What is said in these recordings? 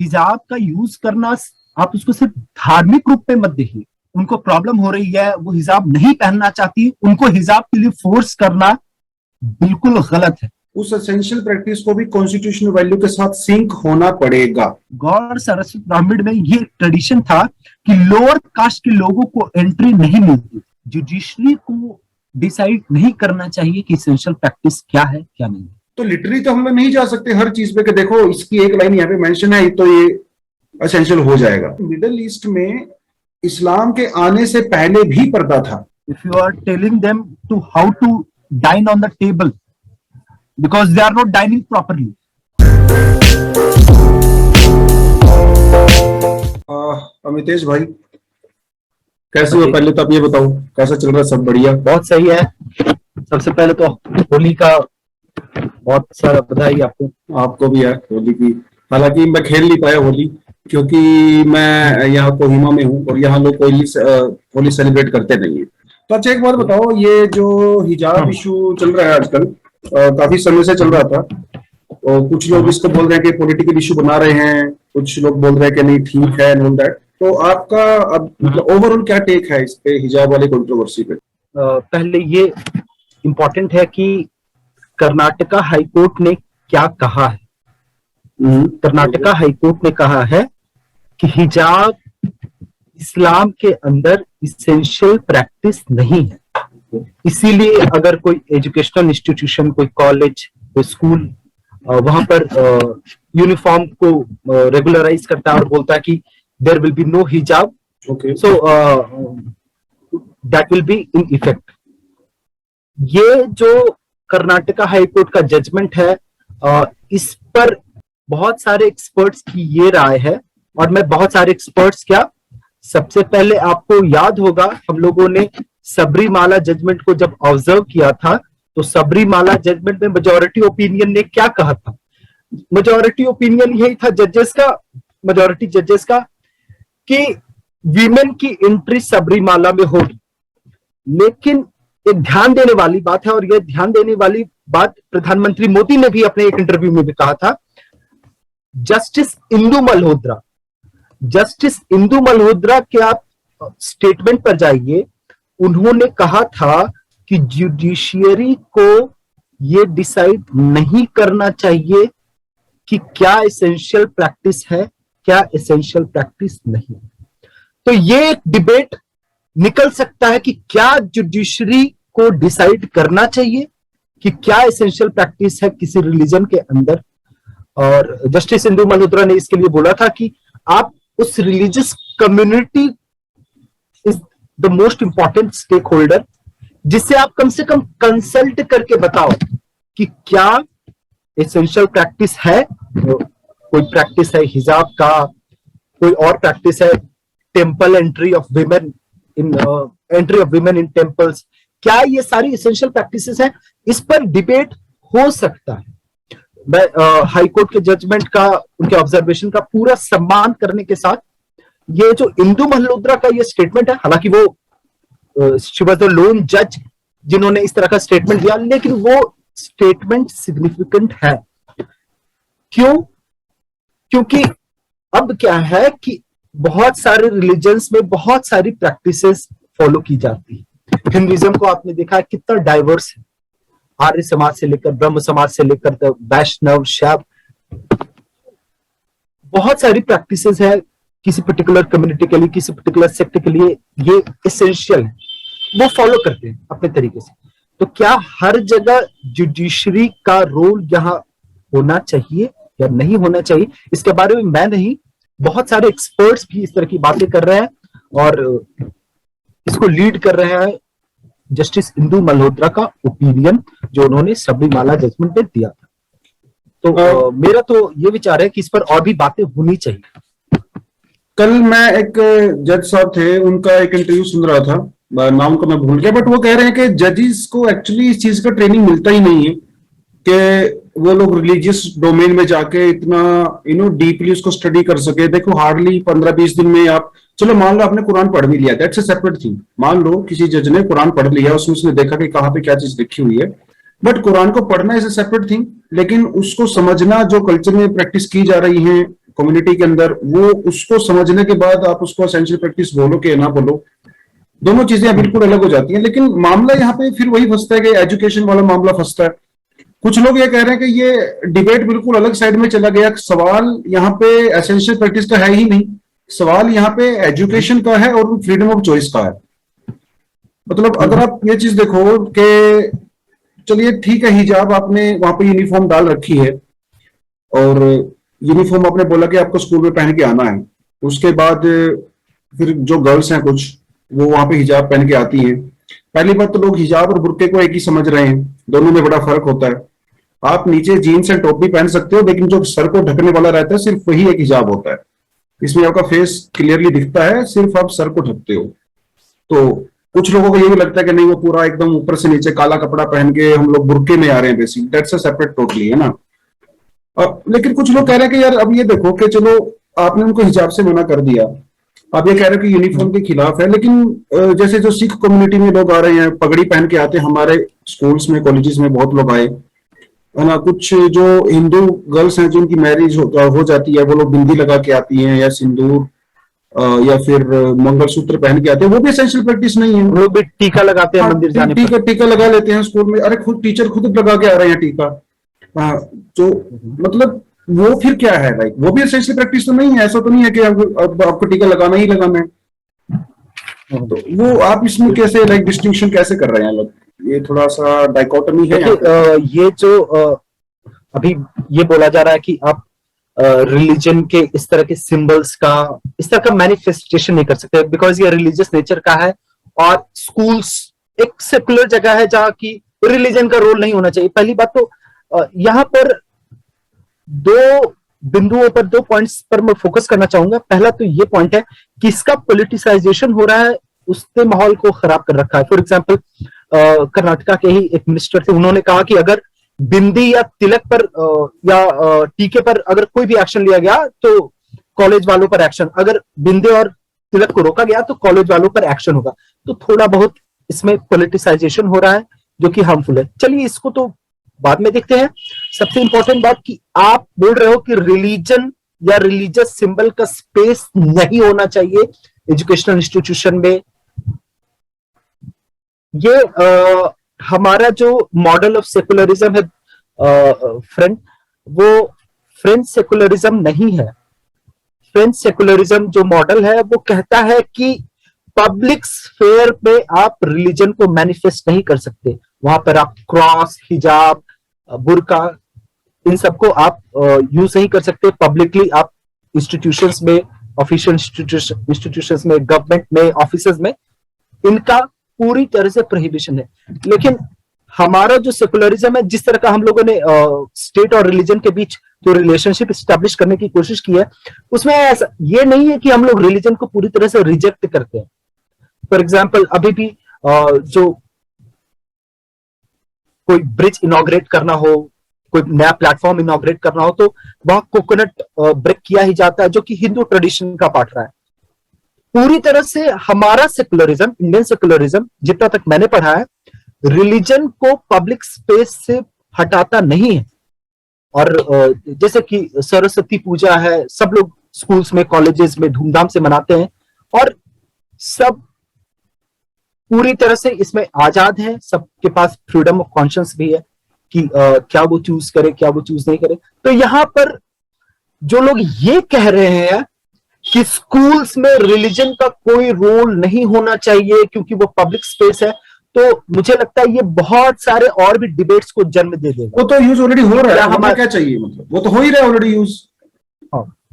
हिजाब का यूज करना आप उसको सिर्फ धार्मिक रूप में मत देखिए। उनको प्रॉब्लम हो रही है, वो हिजाब नहीं पहनना चाहती, उनको हिजाब के लिए फोर्स करना बिल्कुल गलत है। उस एसेंशियल प्रैक्टिस को भी कॉन्स्टिट्यूशनल वैल्यू के साथ सिंक होना पड़ेगा। गौड़ सरस्वती ब्राह्मण में ये ट्रेडिशन था कि लोअर कास्ट के लोगों को एंट्री नहीं मिलती। जुडिशरी को डिसाइड नहीं करना चाहिए कि एसेंशियल प्रैक्टिस क्या है क्या नहीं। तो लिटरली तो हम लोग नहीं जा सकते हर चीज पे कि देखो इसकी एक लाइन यहाँ पे मेंशन है तो ये एसेंशियल हो जाएगा। मिडिल ईस्ट में इस्लाम के आने से पहले भी पर्दा था। If you are telling them to how to dine on the table because they are not dining properly. Amitesh भाई कैसे हो? पहले तो आप ये बताओ कैसा चल रहा है? सब बढ़िया? बहुत सही है। सबसे पहले तो होली का बहुत सारा बधाई आपको। आपको भी है होली की। हालांकि मैं खेल नहीं पाया होली क्योंकि मैं यहाँ कोहिमा में हूँ और यहाँ लोग होली सेलिब्रेट करते नहीं है। तो अच्छा एक बात बताओ, ये जो हिजाब इशू चल रहा है आजकल, काफी समय से चल रहा था, और कुछ लोग इसको बोल रहे हैं कि पॉलिटिकल इशू बना रहे हैं, कुछ लोग बोल रहे हैं कि नहीं ठीक है एंड दैट। तो आपका अब मतलब ओवरऑल क्या टेक है इस पे, हिजाब वाली कंट्रोवर्सी पे? पहले ये इम्पोर्टेंट है कि कर्नाटका हाईकोर्ट ने क्या कहा है। कर्नाटका हाईकोर्ट ने कहा है कि हिजाब इस्लाम के अंदर इसेंशियल प्रैक्टिस नहीं है। इसीलिए अगर कोई एजुकेशनल इंस्टीट्यूशन, कोई कॉलेज, कोई स्कूल वहां पर यूनिफॉर्म को रेगुलराइज करता है और बोलता है कि देयर विल बी नो हिजाब, so that will be in effect. ये जो कर्नाटका हाईकोर्ट का जजमेंट है, इस पर बहुत सारे एक्सपर्ट्स की ये राय है। और मैं बहुत सारे एक्सपर्ट्स क्या, सबसे पहले आपको याद होगा हम लोगों ने सबरीमाला जजमेंट को जब ऑब्जर्व किया था तो सबरीमाला जजमेंट में मेजॉरिटी ओपिनियन ने क्या कहा था? मेजॉरिटी ओपिनियन यही था जजेस का, मेजॉरिटी जजेस का, कि वीमेन की एंट्री सबरीमाला में होगी। लेकिन एक ध्यान देने वाली बात है, और यह ध्यान देने वाली बात प्रधानमंत्री मोदी ने भी अपने एक इंटरव्यू में भी कहा था। जस्टिस इंदु मल्होत्रा के आप स्टेटमेंट पर जाइए, उन्होंने कहा था कि जुडिशियरी को यह डिसाइड नहीं करना चाहिए कि क्या एसेंशियल प्रैक्टिस है, क्या एसेंशियल प्रैक्टिस नहीं। तो ये एक डिबेट निकल सकता है कि क्या जुडिशरी को डिसाइड करना चाहिए कि क्या एसेंशियल प्रैक्टिस है किसी रिलीजन के अंदर। और जस्टिस इंदु मल्होत्रा ने इसके लिए बोला था कि आप उस religious community is the most important stakeholder, जिससे आप कम से कम कंसल्ट करके बताओ कि क्या एसेंशियल प्रैक्टिस है। कोई प्रैक्टिस है हिजाब का, कोई और प्रैक्टिस है temple entry of women in temples, क्या ये सारी एसेंशियल प्रैक्टिसेस हैं? इस पर डिबेट हो सकता है। मैं हाईकोर्ट के जजमेंट का, उनके ऑब्जर्वेशन का पूरा सम्मान करने के साथ, ये जो इंदु मल्होत्रा का ये स्टेटमेंट है, हालांकि वो शी वाज द लोन जज जिन्होंने इस तरह का स्टेटमेंट दिया, लेकिन वो स्टेटमेंट सिग्निफिकेंट है। क्यों? क्योंकि अब क्या है कि बहुत सारे रिलीजन्स में बहुत सारी प्रैक्टिसेस फॉलो की जाती है। हिंदुइज्म को आपने देखा है कितना डाइवर्स है, आर्य समाज से लेकर ब्रह्म समाज से लेकर वैष्णव, शैव, बहुत सारी प्रैक्टिसेस है किसी पर्टिकुलर कम्युनिटी के लिए, किसी पर्टिकुलर सेक्ट के लिए ये एसेंशियल है, वो फॉलो करते हैं अपने तरीके से। तो क्या हर जगह जुडिशरी का रोल यहाँ होना चाहिए या नहीं होना चाहिए, इसके बारे में मैं नहीं, बहुत सारे एक्सपर्ट्स भी इस तरह की बातें कर रहे हैं और इसको लीड कर रहे हैं जस्टिस इंदु मल्होत्रा का ओपिनियन जो उन्होंने सबरीमाला जजमेंट में दिया था। तो मेरा तो ये विचार है कि इस पर और भी बातें होनी चाहिए। कल मैं एक जज साहब थे, उनका एक इंटरव्यू सुन रहा था, नाम को मैं भूल गया, बट वो कह रहे हैं कि जजेस को एक्चुअली इस चीज का ट्रेनिंग मिलता ही नहीं है कि वो लोग रिलीजियस डोमेन में जाके इतना डीपली उसको स्टडी कर सके। देखो हार्डली 15-20 दिन में आप, चलो मान लो आपने कुरान पढ़ भी लिया, दैट्स अ सेपरेट थिंग। मान लो किसी जज ने कुरान पढ़ लिया, उसमें उसने देखा कि कहाँ पे क्या चीज लिखी हुई है, बट कुरान को पढ़ना इज अ सेपरेट थिंग, लेकिन उसको समझना, जो कल्चर में प्रैक्टिस की जा रही है कम्युनिटी के अंदर, वो उसको समझने के बाद आप उसको एसेंशियल प्रैक्टिस बोलो कि ना बोलो, दोनों चीजें बिल्कुल अलग हो जाती हैं। लेकिन मामला यहाँ पे फिर वही फंसता है कि एजुकेशन वाला मामला फंसता है। कुछ लोग ये कह रहे हैं कि ये डिबेट बिल्कुल अलग साइड में चला गया, सवाल यहाँ पे एसेंशियल प्रैक्टिस का है ही नहीं, सवाल यहाँ पे एजुकेशन का है और फ्रीडम ऑफ चॉइस का है। मतलब अगर आप ये चीज देखो कि चलिए ठीक है, हिजाब आपने वहां पे यूनिफॉर्म डाल रखी है और यूनिफॉर्म आपने बोला कि आपको स्कूल में पहन के आना है, उसके बाद फिर जो गर्ल्स हैं कुछ वो वहां पे हिजाब पहन के आती हैं। पहली बात तो लोग हिजाब और बुर्के को एक ही समझ रहे हैं, दोनों में बड़ा फर्क होता है। आप नीचे जीन्स एंड टॉप भी पहन सकते हो, लेकिन जो सर को ढकने वाला रहता है सिर्फ वही एक हिजाब होता है, इसमें आपका फेस क्लियरली दिखता है, सिर्फ आप सर को ढकते हो। तो कुछ लोगों को ये भी लगता है कि नहीं, वो पूरा एकदम ऊपर से नीचे काला कपड़ा पहन के हम लोग बुर्के में आ रहे हैं, basic that's a separate totally, है ना। लेकिन कुछ लोग कह रहे हैं कि यार अब ये देखो कि चलो आपने उनको हिजाब से मना कर दिया, आप ये कह रहे हो कि यूनिफॉर्म के खिलाफ है, लेकिन जैसे जो सिख कम्युनिटी में लोग आ रहे हैं पगड़ी पहन के आते हैं, हमारे स्कूल्स में कॉलेजेस में बहुत लोग आए, है ना। कुछ जो हिंदू गर्ल्स हैं जिनकी मैरिज हो जाती है, वो लोग बिंदी लगा के आती हैं या सिंदूर या फिर मंगलसूत्र पहन के आते हैं, वो भी एसेंशियल प्रैक्टिस नहीं है। वो भी टीका लगाते हैं मंदिर जाने पर। टीका लगा लेते हैं स्कूल में, अरे खुद टीचर खुद लगा के आ रहे हैं टीका। तो मतलब वो फिर क्या है, लाइक वो भी एसेंशियल प्रैक्टिस तो नहीं है। ऐसा तो नहीं है कि अब आपको टीका लगाना ही लगाना है। तो वो आप इसमें कैसे लाइक डिस्टिंक्शन कैसे कर रहे हैं लोग, ये थोड़ा सा डाइकोटमी है। ये जो अभी ये बोला जा रहा है कि आप रिलीजन के इस तरह के सिंबल्स का, इस तरह का मैनिफेस्टेशन नहीं कर सकते बिकॉज ये रिलीजियस नेचर का है, और स्कूल्स एक सेकुलर जगह है जहां की रिलीजन का रोल नहीं होना चाहिए। पहली बात तो यहां पर दो बिंदुओं पर, 2 पॉइंट्स पर मैं फोकस करना चाहूंगा। पहला तो ये पॉइंट है कि इसका पोलिटिसाइजेशन हो रहा है, उसने माहौल को खराब कर रखा है। फॉर एग्जाम्पल कर्नाटका के ही एक मिनिस्टर थे, उन्होंने कहा कि अगर बिंदी या तिलक पर या टीके पर अगर कोई भी एक्शन लिया गया तो कॉलेज वालों पर एक्शन, अगर बिंदी और तिलक को रोका गया तो कॉलेज वालों पर एक्शन होगा। तो थोड़ा बहुत इसमें पोलिटिसाइजेशन हो रहा है जो कि हार्मफुल है। चलिए इसको तो बाद में देखते हैं। सबसे इंपॉर्टेंट बात कि आप बोल रहे हो कि रिलीजन या रिलीजियस सिंबल का स्पेस नहीं होना चाहिए एजुकेशनल इंस्टीट्यूशन में। ये हमारा जो मॉडल ऑफ सेकुलरिज्म है फ्रेंड, वो फ्रेंच सेकुलरिज्म नहीं है। फ्रेंच सेकुलरिज्म जो मॉडल है वो कहता है कि पब्लिक स्फेयर पे आप रिलीजन को मैनिफेस्ट नहीं कर सकते। वहां पर आप क्रॉस, हिजाब, बुर्का, इन सबको आप यूज नहीं कर सकते पब्लिकली। आप इंस्टीट्यूशंस में, ऑफिशियल इंस्टीट्यूशंस में, गवर्नमेंट में, ऑफिसेज में इनका पूरी तरह से प्रोहिबिशन है। लेकिन हमारा जो सेकुलरिज्म है, जिस तरह का हम लोगों ने स्टेट और रिलीजन के बीच जो रिलेशनशिप स्टैब्लिश करने की कोशिश की है, उसमें ऐसा ये नहीं है कि हम लोग रिलीजन को पूरी तरह से रिजेक्ट करते हैं। फॉर एग्जाम्पल अभी भी जो कोई ब्रिज इनॉग्रेट करना हो, कोई नया प्लेटफॉर्म इनॉग्रेट करना हो, तो वहां कोकोनट ब्रेक किया ही जाता है, जो कि हिंदू ट्रेडिशन का पार्ट रहा है। पूरी तरह से हमारा सेकुलरिज्म, इंडियन सेकुलरिज्म, जितना तक मैंने पढ़ा है, रिलीजन को पब्लिक स्पेस से हटाता नहीं है। और जैसे कि सरस्वती पूजा है, सब लोग स्कूल्स में, कॉलेजेस में धूमधाम से मनाते हैं और सब पूरी तरह से इसमें आजाद है, सबके पास फ्रीडम ऑफ कॉन्शियंस भी है कि क्या वो चूज करे, क्या वो चूज नहीं करे। तो यहां पर जो लोग ये कह रहे हैं कि स्कूल्स में रिलीजन का कोई रोल नहीं होना चाहिए क्योंकि वो पब्लिक स्पेस है, तो मुझे लगता है ये बहुत सारे और भी डिबेट्स को जन्म दे देगा। वो तो यूज ऑलरेडी हो रहा है, हमें क्या चाहिए, मतलब वो तो हो ही रहा है ऑलरेडी यूज।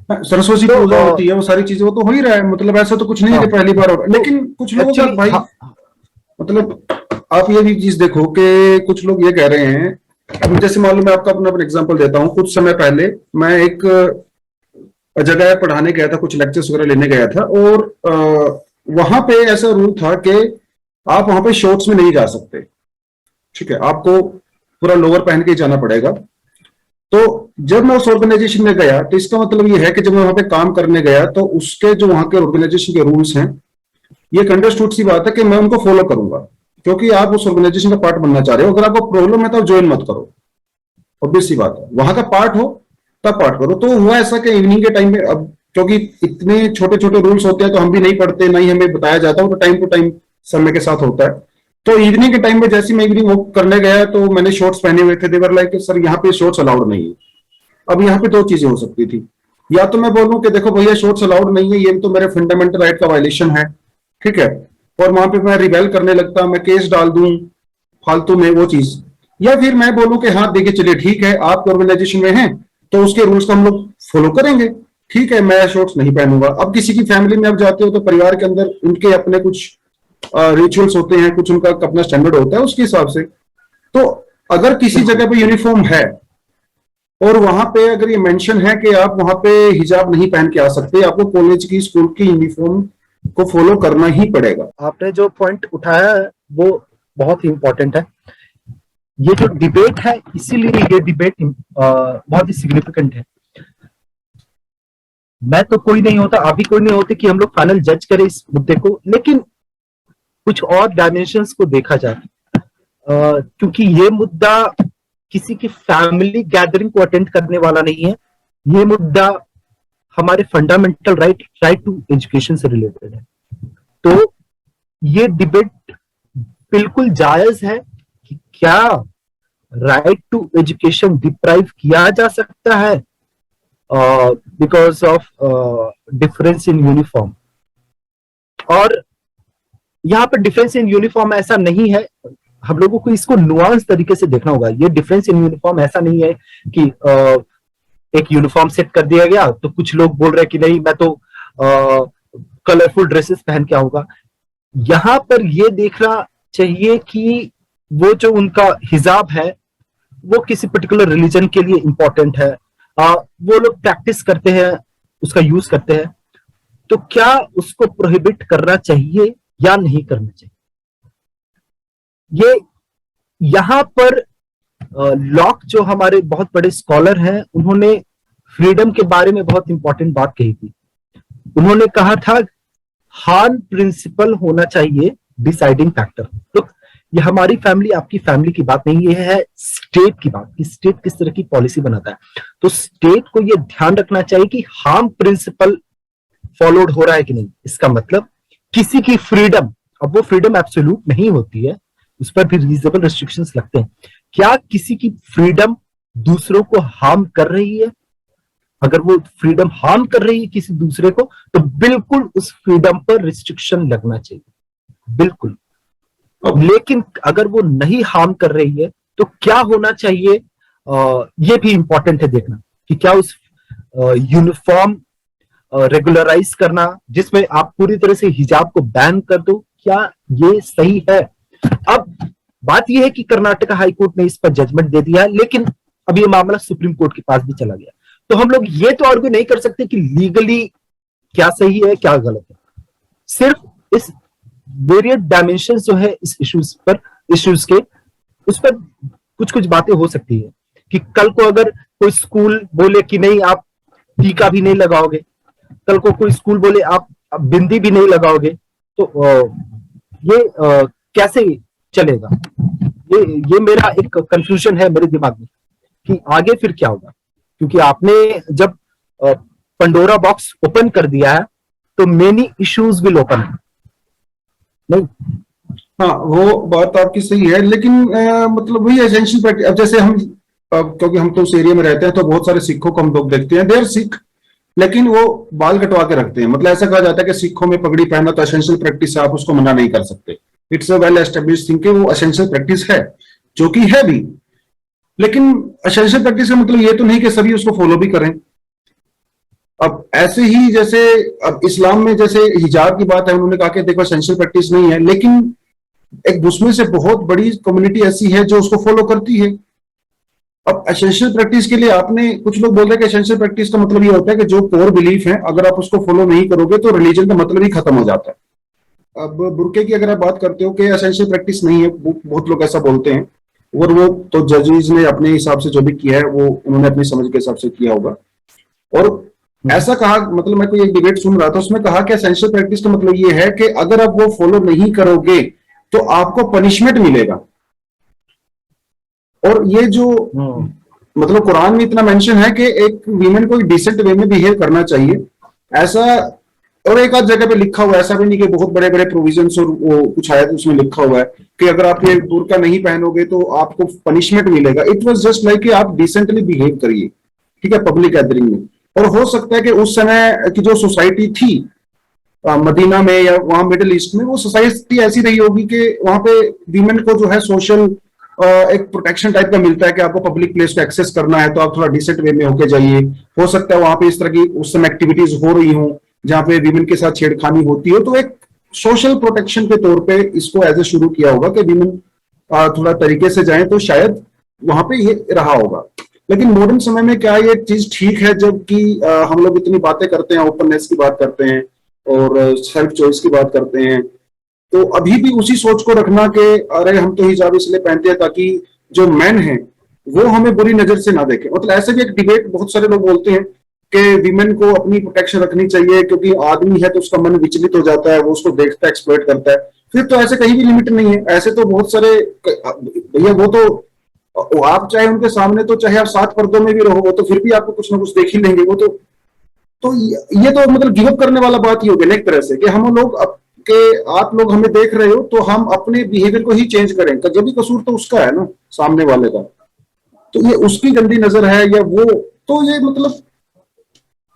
सरस्वती पूजा होती है, वो सारी चीजें वो तो हो ही रहा है, मतलब ऐसा तो कुछ नहीं है कि पहली बार हो रहा है। लेकिन कुछ लोगों का भाई मतलब आप ये भी चीज देखो कि कुछ लोग ये कह रहे हैं, अब जैसे मान लो मैं आपका अपना एग्जांपल देता हूँ। कुछ समय पहले मैं एक जगह पढ़ाने गया था, कुछ लेक्चर्स वगैरह लेने गया था, और वहां पे ऐसा रूल था कि आप वहां पे शॉर्ट्स में नहीं जा सकते, ठीक है, आपको पूरा लोअर पहन के जाना पड़ेगा। तो जब मैं उस ऑर्गेनाइजेशन में गया तो इसका मतलब ये है कि जब मैं वहां पे काम करने गया तो उसके जो वहां के ऑर्गेनाइजेशन के रूल्स हैं, ये अंडरस्टूड सी बात है कि मैं उनको फॉलो करूंगा, क्योंकि आप उस ऑर्गेनाइजेशन का पार्ट बनना चाह रहे हो। अगर आपको प्रॉब्लम है तो ज्वाइन मत करो, ऑब्वियस सी बात है। वहां का पार्ट हो तब पाठ करो। तो हुआ ऐसा कि इवनिंग के टाइम में, अब क्योंकि इतने छोटे छोटे रूल्स होते हैं तो हम भी नहीं पढ़ते, नहीं हमें बताया जाता, वो तो टाइम टू टाइम समय के साथ होता है। तो इवनिंग के टाइम में जैसे मैं इवनिंग वॉक करने गया तो मैंने शॉर्ट्स पहने हुए थे, देवर लाइक सर यहाँ पे शॉर्ट्स अलाउड नहीं है। अब यहाँ पे दो चीजें हो सकती थी, या तो मैं बोलूं कि देखो भैया शॉर्ट्स अलाउड नहीं है, ये तो मेरे फंडामेंटल राइट का वायलेशन है, ठीक है, और वहां पे मैं रिबेल करने लगता, मैं केस डाल दूं फालतू में वो चीज। या फिर मैं बोलूं कि हाँ देखिए चलिए ठीक है, आप ऑर्गेनाइजेशन में हैं तो उसके रूल्स का हम लोग फॉलो करेंगे, ठीक है मैं शॉर्ट्स नहीं पहनूंगा। अब किसी की फैमिली में आप जाते हो तो परिवार के अंदर उनके अपने कुछ रिचुअल्स होते हैं, कुछ उनका अपना स्टैंडर्ड होता है उसके हिसाब से। तो अगर किसी जगह पे यूनिफॉर्म है और वहां पे अगर ये मेंशन है कि आप वहां पे हिजाब नहीं पहन के आ सकते, आपको कॉलेज की स्कूल की यूनिफॉर्म को फॉलो करना ही पड़ेगा। आपने जो पॉइंट उठाया है वो बहुत ही इंपॉर्टेंट है। ये जो डिबेट है, इसीलिए ये डिबेट बहुत ही सिग्निफिकेंट है। मैं तो कोई नहीं होता, आप भी कोई नहीं होते कि हम लोग फाइनल जज करें इस मुद्दे को, लेकिन कुछ और डायमेंशंस को देखा जाए, क्योंकि ये मुद्दा किसी की फैमिली गैदरिंग को अटेंड करने वाला नहीं है। ये मुद्दा हमारे फंडामेंटल राइट टू एजुकेशन से रिलेटेड है। तो ये डिबेट बिल्कुल जायज है कि क्या राइट टू एजुकेशन डिप्राइव किया जा सकता है because of difference in uniform. और यहाँ पर डिफरेंस इन यूनिफॉर्म ऐसा नहीं है, हम लोगों को इसको नुआंस तरीके से देखना होगा। ये डिफरेंस इन यूनिफॉर्म ऐसा नहीं है कि एक यूनिफॉर्म सेट कर दिया गया तो कुछ लोग बोल रहे हैं कि नहीं मैं तो कलरफुल ड्रेसेस पहन के आऊंगा। यहां पर ये देखना चाहिए कि वो जो उनका हिजाब है वो किसी पर्टिकुलर रिलीजन के लिए इंपॉर्टेंट है, वो लोग प्रैक्टिस करते हैं, उसका यूज करते हैं, तो क्या उसको प्रोहिबिट करना चाहिए या नहीं करना चाहिए। ये यहां पर लॉक जो हमारे बहुत बड़े स्कॉलर हैं उन्होंने फ्रीडम के बारे में बहुत इंपॉर्टेंट बात कही थी। उन्होंने कहा था हार्म प्रिंसिपल होना चाहिए डिसाइडिंग फैक्टर। तो ये हमारी फैमिली आपकी फैमिली की बात नहीं, ये है स्टेट की बात कि स्टेट किस तरह की पॉलिसी बनाता है। तो स्टेट को ये ध्यान रखना चाहिए कि हार्म प्रिंसिपल फॉलोड हो रहा है कि नहीं। इसका मतलब किसी की फ्रीडम, अब वो फ्रीडम एब्सोल्यूट नहीं होती है, उस पर भी रीजनेबल रेस्ट्रिक्शंस लगते हैं। क्या किसी की फ्रीडम दूसरों को हार्म कर रही है? अगर वो फ्रीडम हार्म कर रही है किसी दूसरे को तो बिल्कुल उस फ्रीडम पर रिस्ट्रिक्शन लगना चाहिए, बिल्कुल। लेकिन अगर वो नहीं हार्म कर रही है तो क्या होना चाहिए, ये भी इंपॉर्टेंट है देखना कि क्या उस यूनिफॉर्म रेगुलराइज करना जिसमें आप पूरी तरह से हिजाब को बैन कर दो, क्या ये सही है? अब बात यह है कि कर्नाटका हाई कोर्ट ने इस पर जजमेंट दे दिया, लेकिन अब ये मामला सुप्रीम कोर्ट के पास भी चला गया। तो हम लोग ये तो आर्ग्यू नहीं कर सकते कि लीगली क्या सही है क्या गलत है। सिर्फ इस वेरियस डायमेंशन जो है इस इश्यूज के, उस पर कुछ कुछ बातें हो सकती है कि कल को अगर कोई स्कूल बोले कि नहीं आप टीका भी नहीं लगाओगे, कल को कोई स्कूल बोले आप बिंदी भी नहीं लगाओगे, तो ये कैसे चलेगा? ये मेरा एक कंफ्यूजन है मेरे दिमाग में कि आगे फिर क्या होगा, क्योंकि आपने जब पंडोरा बॉक्स ओपन कर दिया है तो मेनी इश्यूज विल ओपन। नहीं, हाँ वो बात आपकी सही है, लेकिन मतलब वही एसेंशियल प्रैक्टिस। अब जैसे हम क्योंकि हम तो उस एरिया में रहते हैं तो बहुत सारे सिखों को हम लोग देखते हैं, देर सिख, लेकिन वो बाल कटवा के रखते हैं। मतलब ऐसा कहा जाता है कि सिखों में पगड़ी पहनना तो एसेंशियल प्रैक्टिस है, आप उसको मना नहीं कर सकते। It's a well established thing कि वो एसेंशियल प्रैक्टिस है, जो कि है भी। लेकिन एसेंशियल प्रैक्टिस का मतलब ये तो नहीं कि सभी उसको फॉलो भी करें। अब ऐसे ही जैसे अब इस्लाम में जैसे हिजाब की बात है, उन्होंने कहा कि देखो एसेंशियल प्रैक्टिस नहीं है, लेकिन एक उसमें से बहुत बड़ी कम्युनिटी ऐसी है जो उसको फॉलो करती है। अब एसेंशियल प्रैक्टिस के लिए आपने, कुछ लोग बोल रहे हैं कि एसेंशियल प्रैक्टिस का मतलब ये होता है कि जो कोर बिलीफ है अगर आप उसको फॉलो नहीं करोगे तो रिलीजन का मतलब ही खत्म हो जाता है। अब बुर्के की अगर आप बात करते हो कि एसेंशियल प्रैक्टिस नहीं है, बहुत लोग ऐसा बोलते हैं, और वो तो जजेस ने अपने हिसाब से जो भी किया है वो उन्होंने अपनी समझ के हिसाब से किया होगा। और ऐसा कहा, मतलब मैं कोई एक डिबेट सुन रहा था, उसमें कहा कि एसेंशियल प्रैक्टिस का मतलब ये है कि अगर आप वो फॉलो नहीं करोगे तो आपको पनिशमेंट मिलेगा। और ये जो मतलब कुरान में इतना मेंशन है कि एक वीमेन को डिसेंट वे में बिहेव करना चाहिए ऐसा। और एक आध जगह पे लिखा हुआ है, ऐसा भी नहीं कि बहुत बड़े बड़े प्रोविजंस और वो कुछ आया तो उसमें लिखा हुआ है कि अगर आप ये बुर्का नहीं पहनोगे तो आपको पनिशमेंट मिलेगा। इट वाज जस्ट लाइक कि आप डिसेंटली बिहेव करिए, ठीक है, पब्लिक गैदरिंग में। और हो सकता है कि उस समय की जो सोसाइटी थी मदीना में या वहां मिडिल ईस्ट में, वो सोसाइटी ऐसी रही होगी कि वहां पे वीमेन को जो है सोशल एक प्रोटेक्शन टाइप का मिलता है कि आपको पब्लिक प्लेस को एक्सेस करना है तो आप थोड़ा डिसेंट वे में होके जाइए। हो सकता है वहां पे इस तरह की उस समय एक्टिविटीज हो रही हो जहां पे वीमेन के साथ छेड़खानी होती हो, तो एक सोशल प्रोटेक्शन के तौर पे इसको एज ए शुरू किया होगा कि वीमेन थोड़ा तरीके से जाए, तो शायद वहां पे ये रहा होगा। लेकिन मॉडर्न समय में क्या ये चीज ठीक है जबकि हम लोग इतनी बातें करते हैं, ओपननेस की बात करते हैं और सेल्फ चॉइस की बात करते हैं, तो अभी भी उसी सोच को रखना कि अरे हम तो हिजाब इसलिए पहनते हैं ताकि जो मैन हैं वो हमें बुरी नजर से ना देखें। मतलब ऐसे भी एक डिबेट बहुत सारे लोग बोलते हैं कि वीमेन को अपनी प्रोटेक्शन रखनी चाहिए क्योंकि आदमी है तो उसका मन विचलित हो जाता है, वो उसको देखता है, एक्सप्लॉइट करता है। फिर तो ऐसे कहीं भी लिमिट नहीं है, ऐसे तो बहुत सारे भैया, वो तो आप चाहे उनके सामने तो चाहे आप 7 पर्दों में भी रहो वो तो फिर भी आपको कुछ ना कुछ देख ही लेंगे। वो तो ये तो मतलब गिव अप करने वाला बात ही हो गई ना एक तरह से, कि हम लोग के आप लोग हमें देख रहे हो तो हम अपने बिहेवियर को ही चेंज करें, जब भी कसूर तो उसका है ना, सामने वाले का। तो ये उसकी गंदी नजर है या वो, तो ये मतलब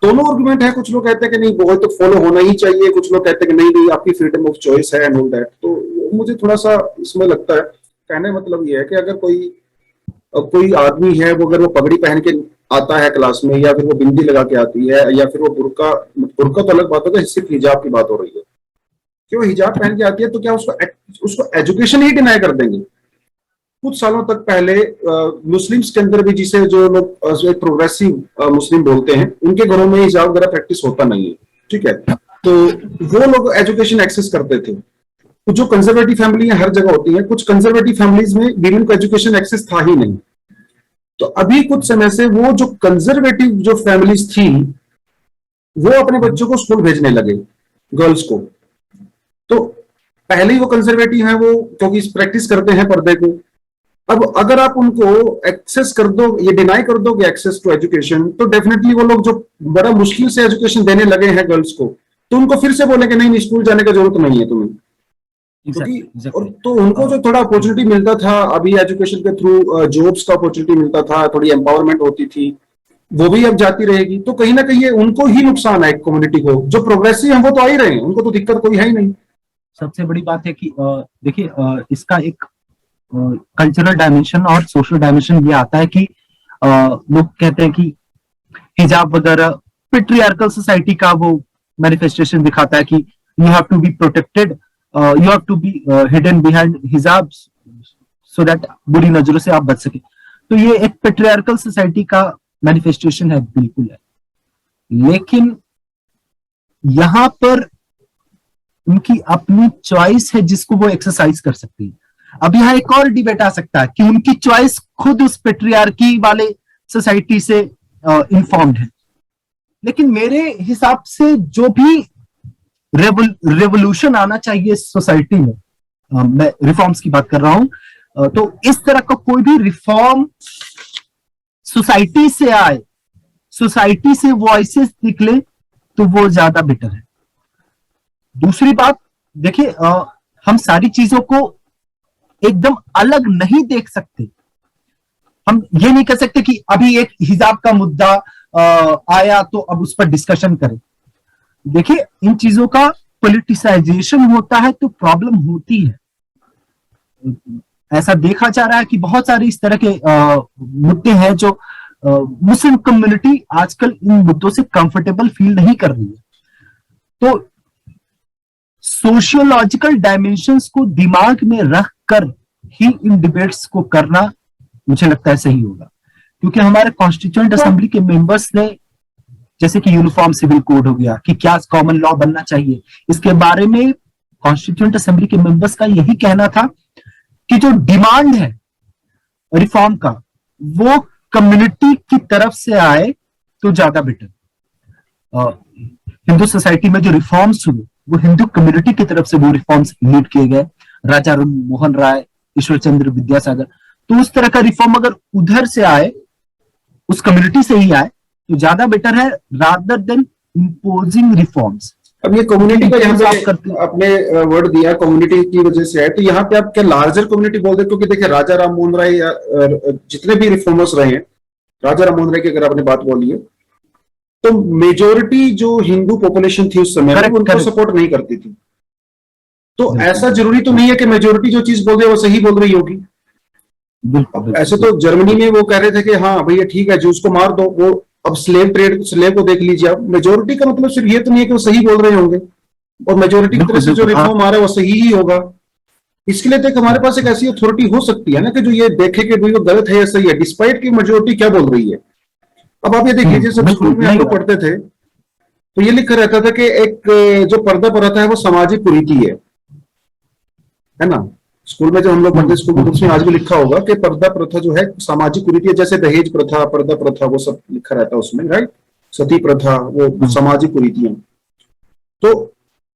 दोनों आर्गुमेंट है। कुछ लोग कहते हैं कि नहीं वो तो फॉलो होना ही चाहिए, कुछ लोग कहते हैं कि नहीं नहीं आपकी फ्रीडम ऑफ चॉइस है एंड ऑल दैट। तो मुझे थोड़ा सा इसमें लगता है, कहने मतलब ये है कि अगर कोई आदमी है वो अगर वो पगड़ी पहन के आता है क्लास में, या फिर वो बिंदी लगा के आती है, या फिर वो बुर्का बुर्का तो अलग बात होगा, सिर्फ हिजाब की बात हो रही है कि वो हिजाब पहन के आती है, तो क्या उसको एजुकेशन ही डिनाई कर देंगे? कुछ सालों तक पहले मुस्लिम्स के अंदर भी, जिसे जो लोग प्रोग्रेसिव मुस्लिम बोलते हैं, उनके घरों में हिजाब वगैरह प्रैक्टिस होता नहीं है, ठीक है, तो वो लोग एजुकेशन एक्सेस करते थे। तो जो कंजर्वेटिव फैमिली हर जगह होती है, कुछ कंजर्वेटिव फैमिलीज में वीमेन को एजुकेशन एक्सेस था ही नहीं। तो अभी कुछ समय से वो जो कंजर्वेटिव जो फैमिलीज थी वो अपने बच्चों को स्कूल भेजने लगे, गर्ल्स को। तो पहले ही वो कंजर्वेटिव है, वो क्योंकि प्रैक्टिस करते हैं पर्दे को। अब अगर आप उनको एक्सेस कर दो, ये डिनाई कर दोगे एक्सेस टू एजुकेशन, तो डेफिनेटली वो लोग जो बड़ा मुश्किल से एजुकेशन देने लगे हैं गर्ल्स को, तो उनको फिर से बोलेंगे नहीं नहीं स्कूल जाने की जरूरत नहीं है तुम्हें। क्योंकि और तो उनको जो थोड़ा अपॉर्चुनिटी मिलता था अभी एजुकेशन के थ्रू, जॉब्स का अपॉर्चुनिटी मिलता था, थोड़ी एम्पावरमेंट होती थी, वो भी अब जाती रहेगी। तो कहीं ना कहीं ये उनको ही नुकसान है, कम्युनिटी को। जो प्रोग्रेसिव है वो तो आ ही रहे हैं, उनको तो दिक्कत कोई है ही नहीं। सबसे बड़ी बात है कि देखिए इसका एक कल्चरल डायमेंशन और सोशल डायमेंशन ये आता है कि लोग कहते हैं कि हिजाब वगैरह पेट्रियार्कल सोसाइटी का वो मैनिफेस्टेशन दिखाता है कि you have to be protected, you have to be hidden behind hijab so that बुरी नजरों से आप बच सके। तो ये एक पेट्रियार्कल सोसाइटी का मैनिफेस्टेशन है, बिल्कुल है। लेकिन यहां पर उनकी अपनी चॉइस है जिसको वो एक्सरसाइज कर सकती है। अब यहाँ एक और डिबेट आ सकता है कि उनकी चॉइस खुद उस पेट्रियार्की वाले सोसाइटी से इन्फॉर्म्ड है। लेकिन मेरे हिसाब से जो भी रेवोल्यूशन आना चाहिए सोसाइटी में, मैं रिफॉर्म्स की बात कर रहा हूं, तो इस तरह का कोई भी रिफॉर्म सोसाइटी से आए, सोसाइटी से वॉइसेस निकले, तो वो ज्यादा बेटर है। दूसरी बात देखिए, हम सारी चीजों को एकदम अलग नहीं देख सकते। हम ये नहीं कह सकते कि अभी एक हिजाब का मुद्दा आया तो अब उस पर डिस्कशन करें। देखिए, इन चीजों का पॉलिटिसाइजेशन होता है तो प्रॉब्लम होती है। ऐसा देखा जा रहा है कि बहुत सारे इस तरह के मुद्दे हैं जो मुस्लिम कम्युनिटी आजकल इन मुद्दों से कंफर्टेबल फील नहीं कर रही है। तो सोशियोलॉजिकल डायमेंशंस को दिमाग में रखकर ही इन डिबेट्स को करना मुझे लगता है सही होगा, क्योंकि हमारे कॉन्स्टिट्यूएंट असेंबली के मेंबर्स ने, जैसे कि यूनिफॉर्म सिविल कोड हो गया कि क्या कॉमन लॉ बनना चाहिए, इसके बारे में कॉन्स्टिट्यूएंट असेंबली के मेंबर्स का यही कहना था कि जो डिमांड है रिफॉर्म का वो कम्युनिटी की तरफ से आए तो ज्यादा बेटर। हिंदू सोसाइटी में जो रिफॉर्म्स हुए वो हिंदू कम्युनिटी की तरफ से वो रिफॉर्म्स लीड किए गए, राजा मोहन राय, ईश्वर चंद्र विद्यासागर। तो उस तरह का रिफॉर्म अगर उधर से आए उस कम्युनिटी से ही आए तो ज्यादा बेटर है, रादर देन इम्पोजिंग रिफॉर्म्स। अब ये कम्युनिटी का यहाँ पे आपने वर्ड दिया कम्युनिटी की वजह से है, तो यहाँ पे आप क्या लार्जर कम्युनिटी बोल रहे? क्योंकि देखिए राजा राम मोहन राय या जितने भी रिफॉर्मर्स रहे हैं, राजा राम मोहन राय की अगर आपने बात बोली है, तो मेजोरिटी जो हिंदू पॉपुलेशन थी उस समय में उनको सपोर्ट नहीं करती थी। तो ऐसा जरूरी तो नहीं है कि मेजोरिटी जो चीज बोल रही है वो सही बोल रही होगी। ऐसे तो जर्मनी में वो कह रहे थे कि हाँ भैया ठीक है जो उसको मार दो, वो अब स्लेव ट्रेड, स्लेव को देख लीजिए आप, मेजोरिटी का मतलब सिर्फ ये तो नहीं है कि वो सही बोल रहे होंगे, और मेजोरिटी की तरफ से जो रिफॉर्म आ रहा है वो सही ही होगा। इसके लिए तो हमारे पास एक ऐसी अथॉरिटी हो सकती है ना कि जो ये देखे कि भाई वो गलत है या सही है, डिस्पाइट की मेजोरिटी क्या बोल रही है। अब आप ये देखिए जैसे स्कूल में हम लोग पढ़ते थे तो ये लिखा रहता था कि एक जो पर्दा प्रथा है वो सामाजिक कुरीति है ना। स्कूल में जब हम लोग पढ़ते स्कूल में उसमें आज भी लिखा होगा कि पर्दा प्रथा जो है सामाजिक कुरीति है, जैसे दहेज प्रथा, पर्दा प्रथा, वो सब लिखा रहता है उसमें, राइट। सती प्रथा वो सामाजिक कुरीतियां। तो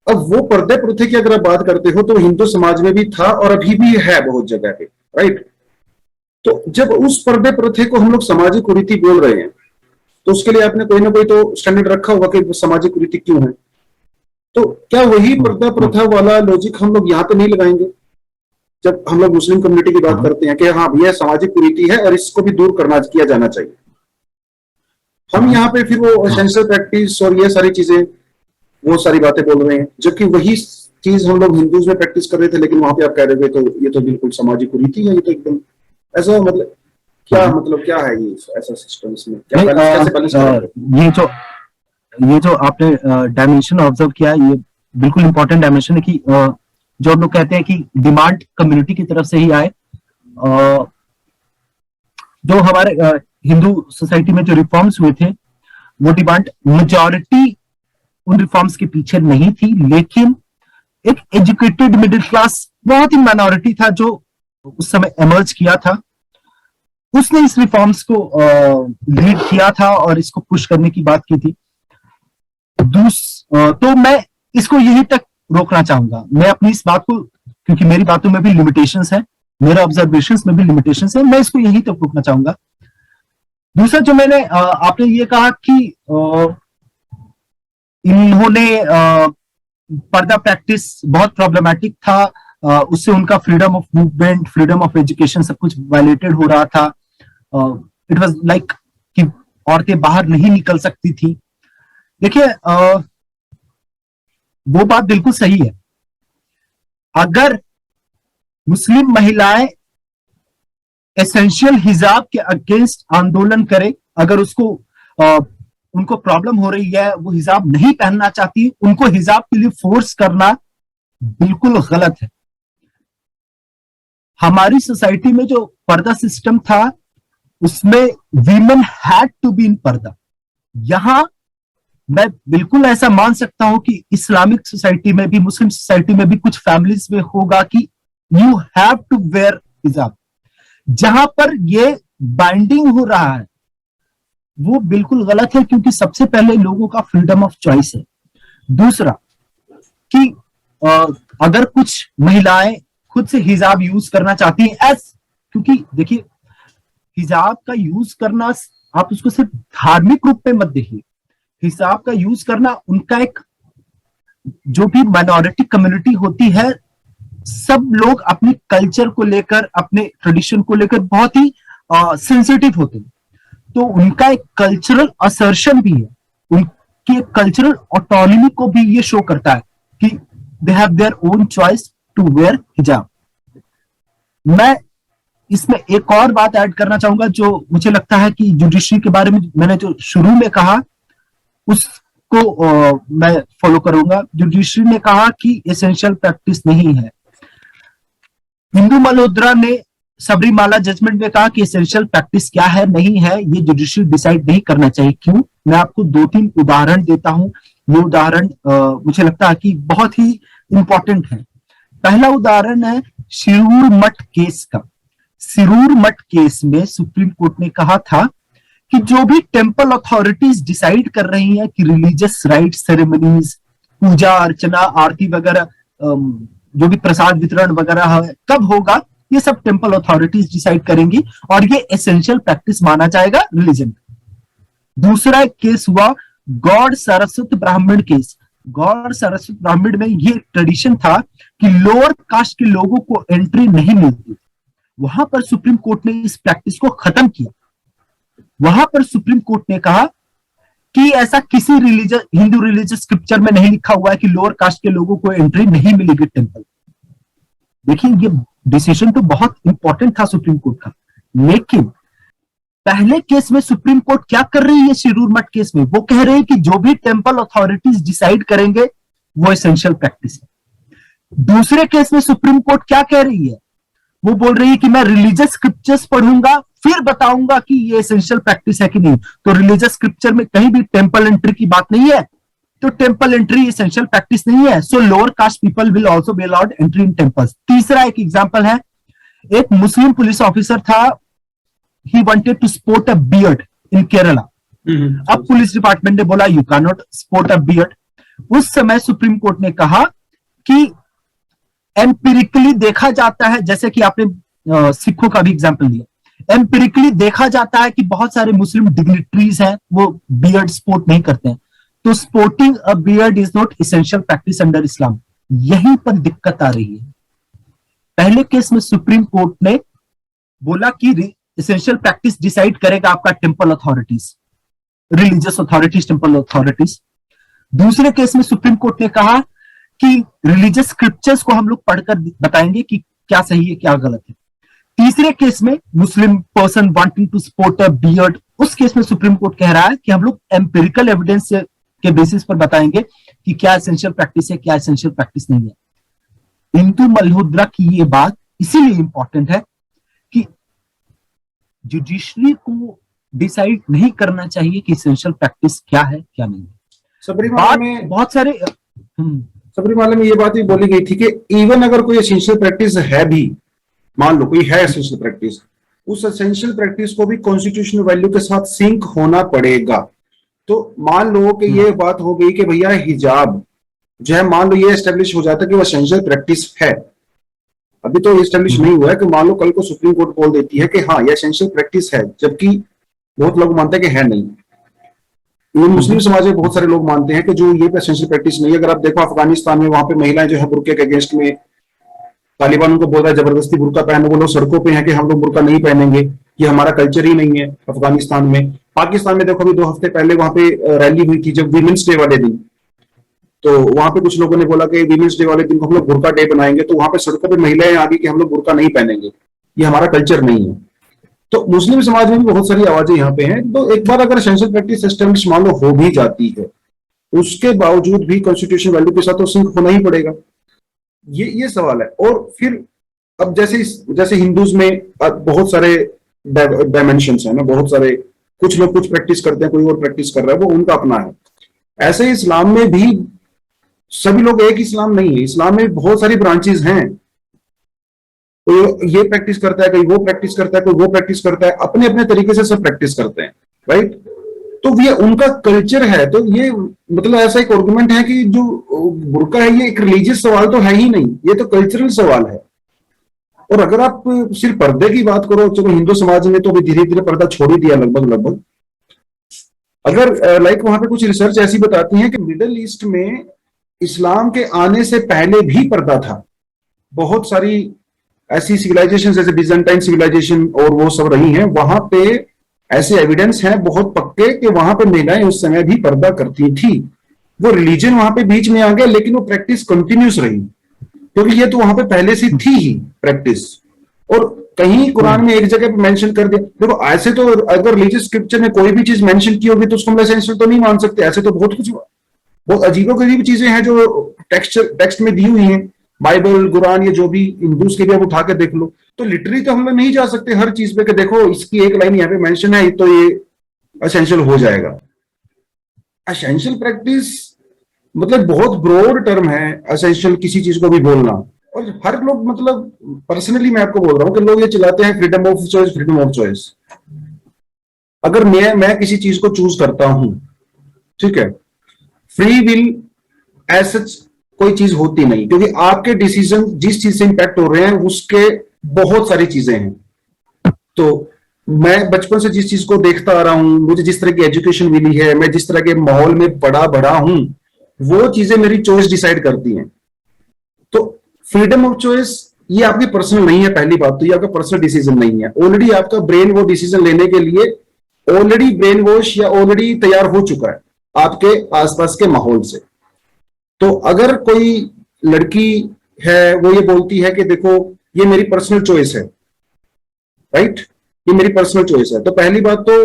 अब वो पर्दे प्रथा की अगर आप बात करते हो तो हिंदू समाज में भी था और अभी भी है बहुत जगह पे, राइट। तो जब उस पर्दे प्रथा को हम लोग सामाजिक कुरीति बोल रहे हैं तो उसके लिए आपने कोई ना कोई तो स्टैंडर्ड रखा होगा कि सामाजिक कुरीति क्यों है। तो क्या वही पर्दा प्रथा वाला लॉजिक हम लोग यहाँ पे नहीं लगाएंगे जब हम लोग मुस्लिम कम्युनिटी की बात करते हैं कि हाँ भैया सामाजिक कुरीति है और इसको भी दूर किया जाना चाहिए। हम यहाँ पे फिर वो एसेंशियल प्रैक्टिस और ये सारी चीजें, वो सारी बातें बोल रहे हैं, जबकि वही चीज हम लोग हिंदूज में प्रैक्टिस कर रहे थे, लेकिन वहां पे आप कह रहे थे तो ये तो बिल्कुल सामाजिक कुरीति है, ये तो एकदम ऐसा, मतलब क्या है ये ऐसा सिस्टम, इसमें क्या कैसे बैलेंस? ये जो आपने डायमेंशन ऑब्जर्व किया, ये बिल्कुल इंपॉर्टेंट डायमेंशन है कि जो हम लोग कहते हैं कि डिमांड कम्युनिटी की तरफ से ही आए। जो हमारे हिंदू सोसाइटी में जो रिफॉर्म्स हुए थे वो डिमांड, मेजॉरिटी उन रिफॉर्म्स के पीछे नहीं थी, लेकिन एक एजुकेटेड मिडिल क्लास बहुत ही माइनॉरिटी था जो उस समय एमर्ज किया था, उसने इस रिफॉर्म्स को लीड किया था और इसको पुश करने की बात की थी। तो मैं इसको यही तक रोकना चाहूंगा। मैं अपनी इस बात को, क्योंकि मेरी बातों में भी लिमिटेशंस है, मेरे ऑब्जर्वेशंस में भी लिमिटेशंस है, मैं इसको यही तक रोकना चाहूंगा। दूसरा जो मैंने आपने ये कहा कि इन्होंने पर्दा प्रैक्टिस बहुत प्रॉब्लमैटिक था, उससे उनका freedom of movement, freedom of education सब कुछ वायलेटेड हो रहा था। इट वाज लाइक कि औरतें बाहर नहीं निकल सकती थी। देखिए वो बात बिल्कुल सही है। अगर मुस्लिम महिलाएं एसेंशियल हिजाब के अगेंस्ट आंदोलन करें, अगर उसको उनको प्रॉब्लम हो रही है, वो हिजाब नहीं पहनना चाहती, उनको हिजाब के लिए फोर्स करना बिल्कुल गलत है। हमारी सोसाइटी में जो पर्दा सिस्टम था उसमें women had to be in purdah. यहां मैं बिल्कुल ऐसा मान सकता हूं कि इस्लामिक सोसाइटी में भी, मुस्लिम सोसाइटी में भी कुछ फैमिलीज में होगा कि यू हैव टू वेयर हिजाब। जहां पर ये बाइंडिंग हो रहा है वो बिल्कुल गलत है, क्योंकि सबसे पहले लोगों का फ्रीडम ऑफ चॉइस है। दूसरा कि अगर कुछ महिलाएं खुद से हिजाब यूज करना चाहती हैं, क्योंकि देखिए हिजाब का यूज करना आप उसको सिर्फ धार्मिक रूप में मत देखिए, हिजाब का यूज करना उनका एक, जो भी माइनॉरिटी कम्युनिटी होती है, सब लोग अपने कल्चर को लेकर, अपने ट्रेडिशन को लेकर बहुत ही सेंसिटिव होते हैं। तो उनका एक कल्चरल असर्शन भी है, उनकी एक कल्चरल ऑटोनॉमी को भी ये शो करता है कि they have their own choice to wear hijab. मैं इसमें एक और बात ऐड करना चाहूंगा जो मुझे लगता है कि जुडिशरी के बारे में मैंने जो शुरू में कहा उसको मैं फॉलो करूंगा। जुडिशरी ने कहा कि एसेंशियल प्रैक्टिस नहीं है। इंदु मल्होत्रा ने सबरीमाला जजमेंट में कहा कि एसेंशियल प्रैक्टिस क्या है, नहीं है, ये जुडिशरी डिसाइड नहीं करना चाहिए। क्यों? मैं आपको 2-3 उदाहरण देता हूं। ये उदाहरण मुझे लगता है कि बहुत ही इंपॉर्टेंट है। पहला उदाहरण है सिरूर मठ केस का। सिरूर मठ केस में सुप्रीम कोर्ट ने कहा था कि जो भी टेंपल अथॉरिटीज डिसाइड कर रही हैं कि रिलीजियस राइट सेरेमनीज, पूजा अर्चना, आरती वगैरह, जो भी प्रसाद वितरण वगैरह है, कब होगा, ये सब टेंपल अथॉरिटीज डिसाइड करेंगी और ये एसेंशियल प्रैक्टिस माना जाएगा रिलीजन। दूसरा एक केस हुआ गौड़ सारस्वत ब्राह्मण केस। गौड़ सारस्वत ब्राह्मण में ये ट्रेडिशन था कि लोअर कास्ट के लोगों को एंट्री नहीं मिलती। वहां पर सुप्रीम कोर्ट ने इस प्रैक्टिस को खत्म किया। वहां पर सुप्रीम कोर्ट ने कहा कि ऐसा किसी रिलीजियस हिंदू रिलीजियस स्क्रिप्चर में नहीं लिखा हुआ है कि लोअर कास्ट के लोगों को एंट्री नहीं मिलेगी टेंपल। देखिए ये डिसीजन तो बहुत इंपॉर्टेंट था सुप्रीम कोर्ट का, लेकिन पहले केस में सुप्रीम कोर्ट क्या कर रही है शिरूर मठ केस में, वो कह रहे हैं कि जो भी टेंपल अथॉरिटीज डिसाइड करेंगे वो एसेंशियल प्रैक्टिस है। दूसरे केस में सुप्रीम कोर्ट क्या कह रही है, वो बोल रही है कि मैं रिलीजियस स्क्रिप्चर्स पढ़ूंगा फिर बताऊंगा कि ये एसेंशियल प्रैक्टिस है कि नहीं। तो रिलीजियस स्क्रिप्चर में कहीं भी टेंपल एंट्री की बात नहीं है, तो टेंपल एंट्री एसेंशियल प्रैक्टिस नहीं है। So lower caste people will also be allowed entry in temples. तीसरा एक एग्जांपल है, एक मुस्लिम पुलिस ऑफिसर था, he wanted to sport a beard in Kerala. अब पुलिस डिपार्टमेंट ने बोला you can not sport a beard. उस समय सुप्रीम कोर्ट ने कहा कि एम्पिरिकली देखा जाता है, जैसे कि आपने सिखों का भी एग्जांपल दिया, एम्पिरिकली देखा जाता है कि बहुत सारे मुस्लिम डिग्निटरीज हैं वो बियर्ड स्पोर्ट नहीं करते हैं, तो sporting a beard is not essential practice under Islam. यहीं पर दिक्कत आ रही है। पहले केस में सुप्रीम कोर्ट ने बोला कि एसेंशियल प्रैक्टिस डिसाइड करेगा आपका temple authorities, religious authorities, temple authorities. दूसरे केस में सुप्रीम कोर्ट ने कहा कि रिलीजियस स्क्रिप्चर्स को हम लोग पढ़कर बताएंगे कि क्या सही है क्या गलत है। तीसरे केस में Muslim person wanting to sport a beard, उस केस में सुप्रीम कोर्ट कह रहा है कि हम लोग एम्पिरिकल एविडेंस के बेसिस पर बताएंगे कि क्या एसेंशियल प्रैक्टिस है क्या एसेंशियल प्रैक्टिस नहीं है। इंदु मल्होत्रा की ये बात इसीलिए इंपॉर्टेंट है कि जुडिशरी को डिसाइड नहीं करना चाहिए कि एसेंशियल प्रैक्टिस क्या है क्या नहीं है। सबरीमाला में बहुत सारे सबरीमाला में ये बात भी बोली गई थी कि इवन अगर कोई एसेंशियल प्रैक्टिस है भी, मान लो कोई है एसेंशियल प्रैक्टिस, उस एसेंशियल प्रैक्टिस को भी कॉन्स्टिट्यूशनल वैल्यू के साथ सिंक होना पड़ेगा। तो मान लो कि ये बात हो गई कि भैया हिजाब जो है, मान लो ये एस्टेब्लिश हो जाता है कि वो एसेंशियल प्रैक्टिस है, अभी तो एस्टेब्लिश नहीं हुआ है, कि मान लो कल को सुप्रीम कोर्ट बोल देती है कि हाँ ये एसेंशियल प्रैक्टिस है, जबकि बहुत लोग मानते हैं कि है नहीं। मुस्लिम समाज में बहुत सारे लोग मानते हैं कि जो ये एसेंशियल प्रैक्टिस नहीं है। अगर आप देखो अफगानिस्तान में, वहां पे महिलाएं जो है बुर्के के अगेंस्ट में, तालिबान उनको बोल रहा है जबरदस्ती बुर्का पहनो, वो लोग सड़कों पे हैं कि हम लोग बुर्का नहीं पहनेंगे, ये हमारा कल्चर ही नहीं है अफगानिस्तान में। पाकिस्तान में देखो अभी 2 हफ्ते पहले वहां पे रैली हुई थी जब वीमेंस डे वाले दिन, तो वहां पे कुछ लोगों ने बोला कि वीमेंस डे वाले दिन को हम लोग बुर्का डे बनाएंगे, तो वहां पे सड़कों पे महिलाएं आ गई कि हम लोग बुर्का नहीं पहनेंगे, ये हमारा कल्चर नहीं है। तो मुस्लिम समाज में भी बहुत सारी आवाजें यहाँ पे हैं। तो एक बार अगर एसेंशियल प्रैक्टिस एस्टेब्लिश मान लो हो भी जाती है, उसके बावजूद भी कॉन्स्टिट्यूशन वैल्यू के साथ तो सिंक होना ही पड़ेगा, ये सवाल है। और फिर अब जैसे हिंदूज में बहुत सारे डायमेंशंस है ना, बहुत सारे, कुछ लोग कुछ प्रैक्टिस करते हैं, कोई और प्रैक्टिस कर रहा है, वो उनका अपना है। ऐसे इस्लाम में भी सभी लोग एक इस्लाम नहीं है, इस्लाम में बहुत सारी ब्रांचेस हैं, कोई ये प्रैक्टिस करता है, कोई वो प्रैक्टिस करता है, कोई वो प्रैक्टिस करता है, अपने अपने तरीके से सब प्रैक्टिस करते हैं, राइट। तो ये उनका कल्चर है। तो ये मतलब ऐसा एक आर्गुमेंट है कि जो बुर्का है ये एक रिलीजियस सवाल तो है ही नहीं, ये तो कल्चरल सवाल है। और अगर आप सिर्फ पर्दे की बात करो, चलो हिंदू समाज ने तो अभी धीरे धीरे पर्दा छोड़ ही दिया लगभग। अगर लाइक वहां पे कुछ रिसर्च ऐसी बताती है कि मिडिल ईस्ट में इस्लाम के आने से पहले भी पर्दा था। बहुत सारी ऐसी सिविलाइजेशन जैसे बिजेंटाइन सिविलाइजेशन और वो सब रही हैं, वहां पे ऐसे एविडेंस हैं बहुत पक्के कि वहां पे महिलाएं उस समय भी पर्दा करती थी। वो रिलीजन वहां पे बीच में आ गया, लेकिन वो प्रैक्टिस कंटिन्यूस रही, क्योंकि ये तो वहां पे पहले से थी ही प्रैक्टिस। और कहीं कुरान में एक जगह पे मेंशन कर दिया, देखो ऐसे तो अगर रिलीजियस स्क्रिप्चर में कोई भी चीज मेंशन की होगी तो उसको हम एसेंशियल तो नहीं मान सकते। ऐसे तो बहुत कुछ, बहुत अजीबोगरीब चीजें हैं जो टेक्स्ट में दी हुई हैं, बाइबल, कुरान, ये जो भी हिंदूज के भी आप उठा के देख लो। तो लिटरली तो हम लोग नहीं जा सकते हर चीज पे कि देखो इसकी एक लाइन यहाँ पे मेंशन है तो ये एसेंशियल हो जाएगा। एसेंशियल प्रैक्टिस मतलब बहुत ब्रॉड टर्म है एसेंशियल किसी चीज को भी बोलना। और हर लोग, मतलब पर्सनली मैं आपको बोल रहा हूँ कि लोग ये चलाते हैं freedom of choice, freedom of choice. अगर मैं किसी चीज को चूज करता हूं, ठीक है, फ्री विल एज सच कोई चीज होती नहीं, क्योंकि आपके डिसीजन जिस चीज से इंपैक्ट हो रहे हैं उसके बहुत सारी चीजें हैं। तो मैं बचपन से जिस चीज को देखता आ रहा हूं, मुझे जिस तरह की एजुकेशन मिली है, मैं जिस तरह के माहौल में पड़ा बड़ा हूं, वो चीजें मेरी चॉइस डिसाइड करती हैं। तो फ्रीडम ऑफ चॉइस ये आपकी पर्सनल नहीं है, पहली बात तो ये आपका पर्सनल डिसीजन नहीं है। ऑलरेडी आपका ब्रेन वो डिसीजन लेने के लिए ऑलरेडी ब्रेन वॉश या ऑलरेडी तैयार हो चुका है आपके आसपास के माहौल से। तो अगर कोई लड़की है वो ये बोलती है कि देखो ये मेरी पर्सनल चॉइस है, राइट, ये मेरी पर्सनल चॉइस है, तो पहली बात तो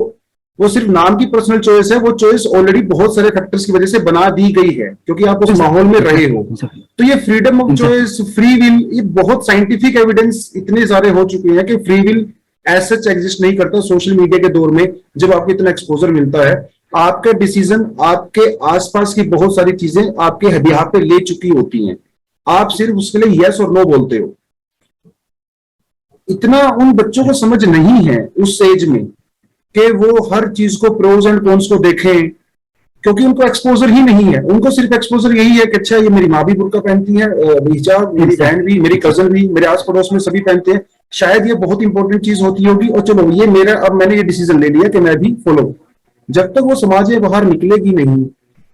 वो सिर्फ नाम की पर्सनल चॉइस है, वो चॉइस ऑलरेडी बहुत सारे फैक्टर्स की वजह से बना दी गई है क्योंकि आप उस माहौल में रहे हो। तो ये freedom of choice, free will, ये बहुत साइंटिफिक एविडेंस इतने सारे हो चुके हैं कि free will as such exist नहीं करता। सोशल मीडिया के दौर में जब आपको इतना एक्सपोजर मिलता है, आपका डिसीजन आपके आसपास की बहुत सारी चीजें आपके बिहाफ पे ले चुकी होती हैं, आप सिर्फ उसके लिए यस और नो बोलते हो। इतना उन बच्चों को समझ नहीं है उस एज में कि वो हर चीज को प्रोज एंड कॉन्स को देखें, क्योंकि उनको एक्सपोजर ही नहीं है। उनको सिर्फ एक्सपोजर यही है कि अच्छा ये मेरी माँ भी बुर्का पहनती है, हिजाब, मेरी बहन भी, मेरी कजन भी, मेरे आस पड़ोस में सभी पहनते हैं, शायद ये बहुत इंपॉर्टेंट चीज होती होगी और चलो ये मेरा, अब मैंने ये डिसीजन ले लिया कि मैं भी फॉलो। जब तक वो समाज में बाहर निकलेगी नहीं,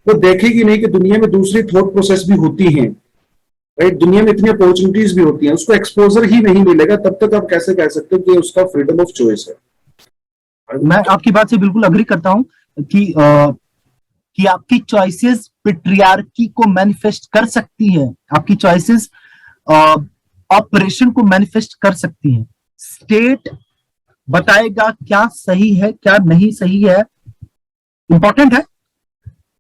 वो देखेगी नहीं कि दुनिया में दूसरी थॉट प्रोसेस भी होती हैं, राइट, दुनिया में इतनी अपॉर्चुनिटीज भी होती हैं, उसको एक्सपोजर ही नहीं मिलेगा, तब तक आप कैसे कह सकते हो कि उसका फ्रीडम ऑफ चॉइस है। मैं आपकी बात से बिल्कुल अग्री करता हूं कि आपकी चॉइसेस पेट्रियार्की को मैनिफेस्ट कर सकती है, आपकी चॉइसेस ऑपरेशन को मैनिफेस्ट कर सकती हैं। स्टेट बताएगा क्या सही है क्या नहीं सही है, इंपॉर्टेंट है,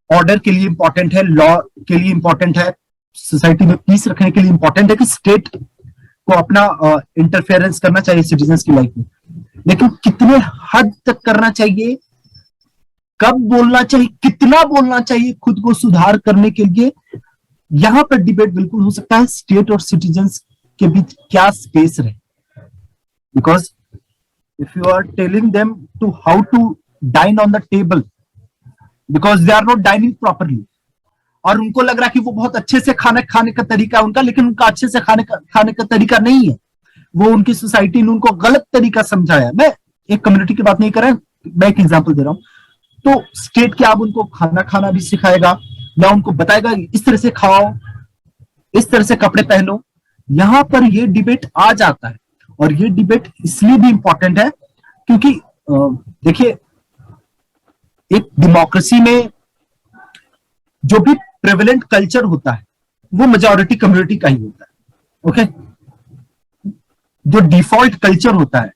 ऑर्डर के लिए इंपॉर्टेंट है, लॉ के लिए इंपॉर्टेंट है, सोसाइटी में पीस रखने के लिए इंपॉर्टेंट है कि स्टेट को अपना इंटरफेरेंस करना चाहिए सिटीजन्स की लाइफ में, लेकिन कितने हद तक करना चाहिए, कब बोलना चाहिए, कितना बोलना चाहिए खुद को सुधार करने के लिए, यहां पर डिबेट बिल्कुल हो सकता है। स्टेट और सिटीजन्स के बीच क्या स्पेस रहे, because if you are telling them to how to dine on the table because they are not dining properly, और उनको लग रहा है कि वो बहुत अच्छे से खाने का तरीका है उनका, लेकिन उनका अच्छे से खाने का तरीका नहीं है, वो उनकी सोसाइटी ने उनको गलत तरीका समझाया। मैं एक कम्युनिटी की बात नहीं कर रहा, मैं एक एग्जांपल दे रहा हूं। तो स्टेट क्या अब उनको खाना भी सिखाएगा या उनको बताएगा इस तरह से खाओ, इस तरह से कपड़े पहनो, यहां पर ये डिबेट आ जाता है। और ये डिबेट इसलिए भी इंपॉर्टेंट है क्योंकि देखिए, एक डेमोक्रेसी में जो भी प्रेवलेंट कल्चर होता है वो मेजॉरिटी कम्युनिटी का ही होता है। ओके, जो डिफॉल्ट कल्चर होता है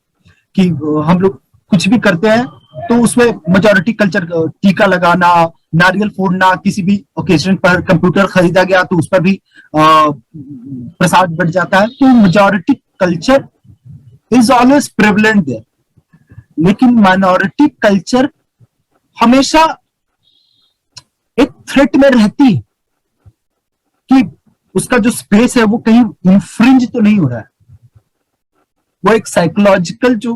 कि हम लोग कुछ भी करते हैं तो उसमें मेजॉरिटी कल्चर, टीका लगाना, नारियल फोड़ना, किसी भी ओकेजन पर कंप्यूटर खरीदा गया तो उस पर भी प्रसाद बढ़ जाता है, तो majority culture is always prevalent there. लेकिन माइनॉरिटी कल्चर हमेशा एक थ्रेट में रहती है कि उसका जो स्पेस है वो कहीं इंफ्रिंज तो नहीं हो रहा है। वो एक साइकोलॉजिकल जो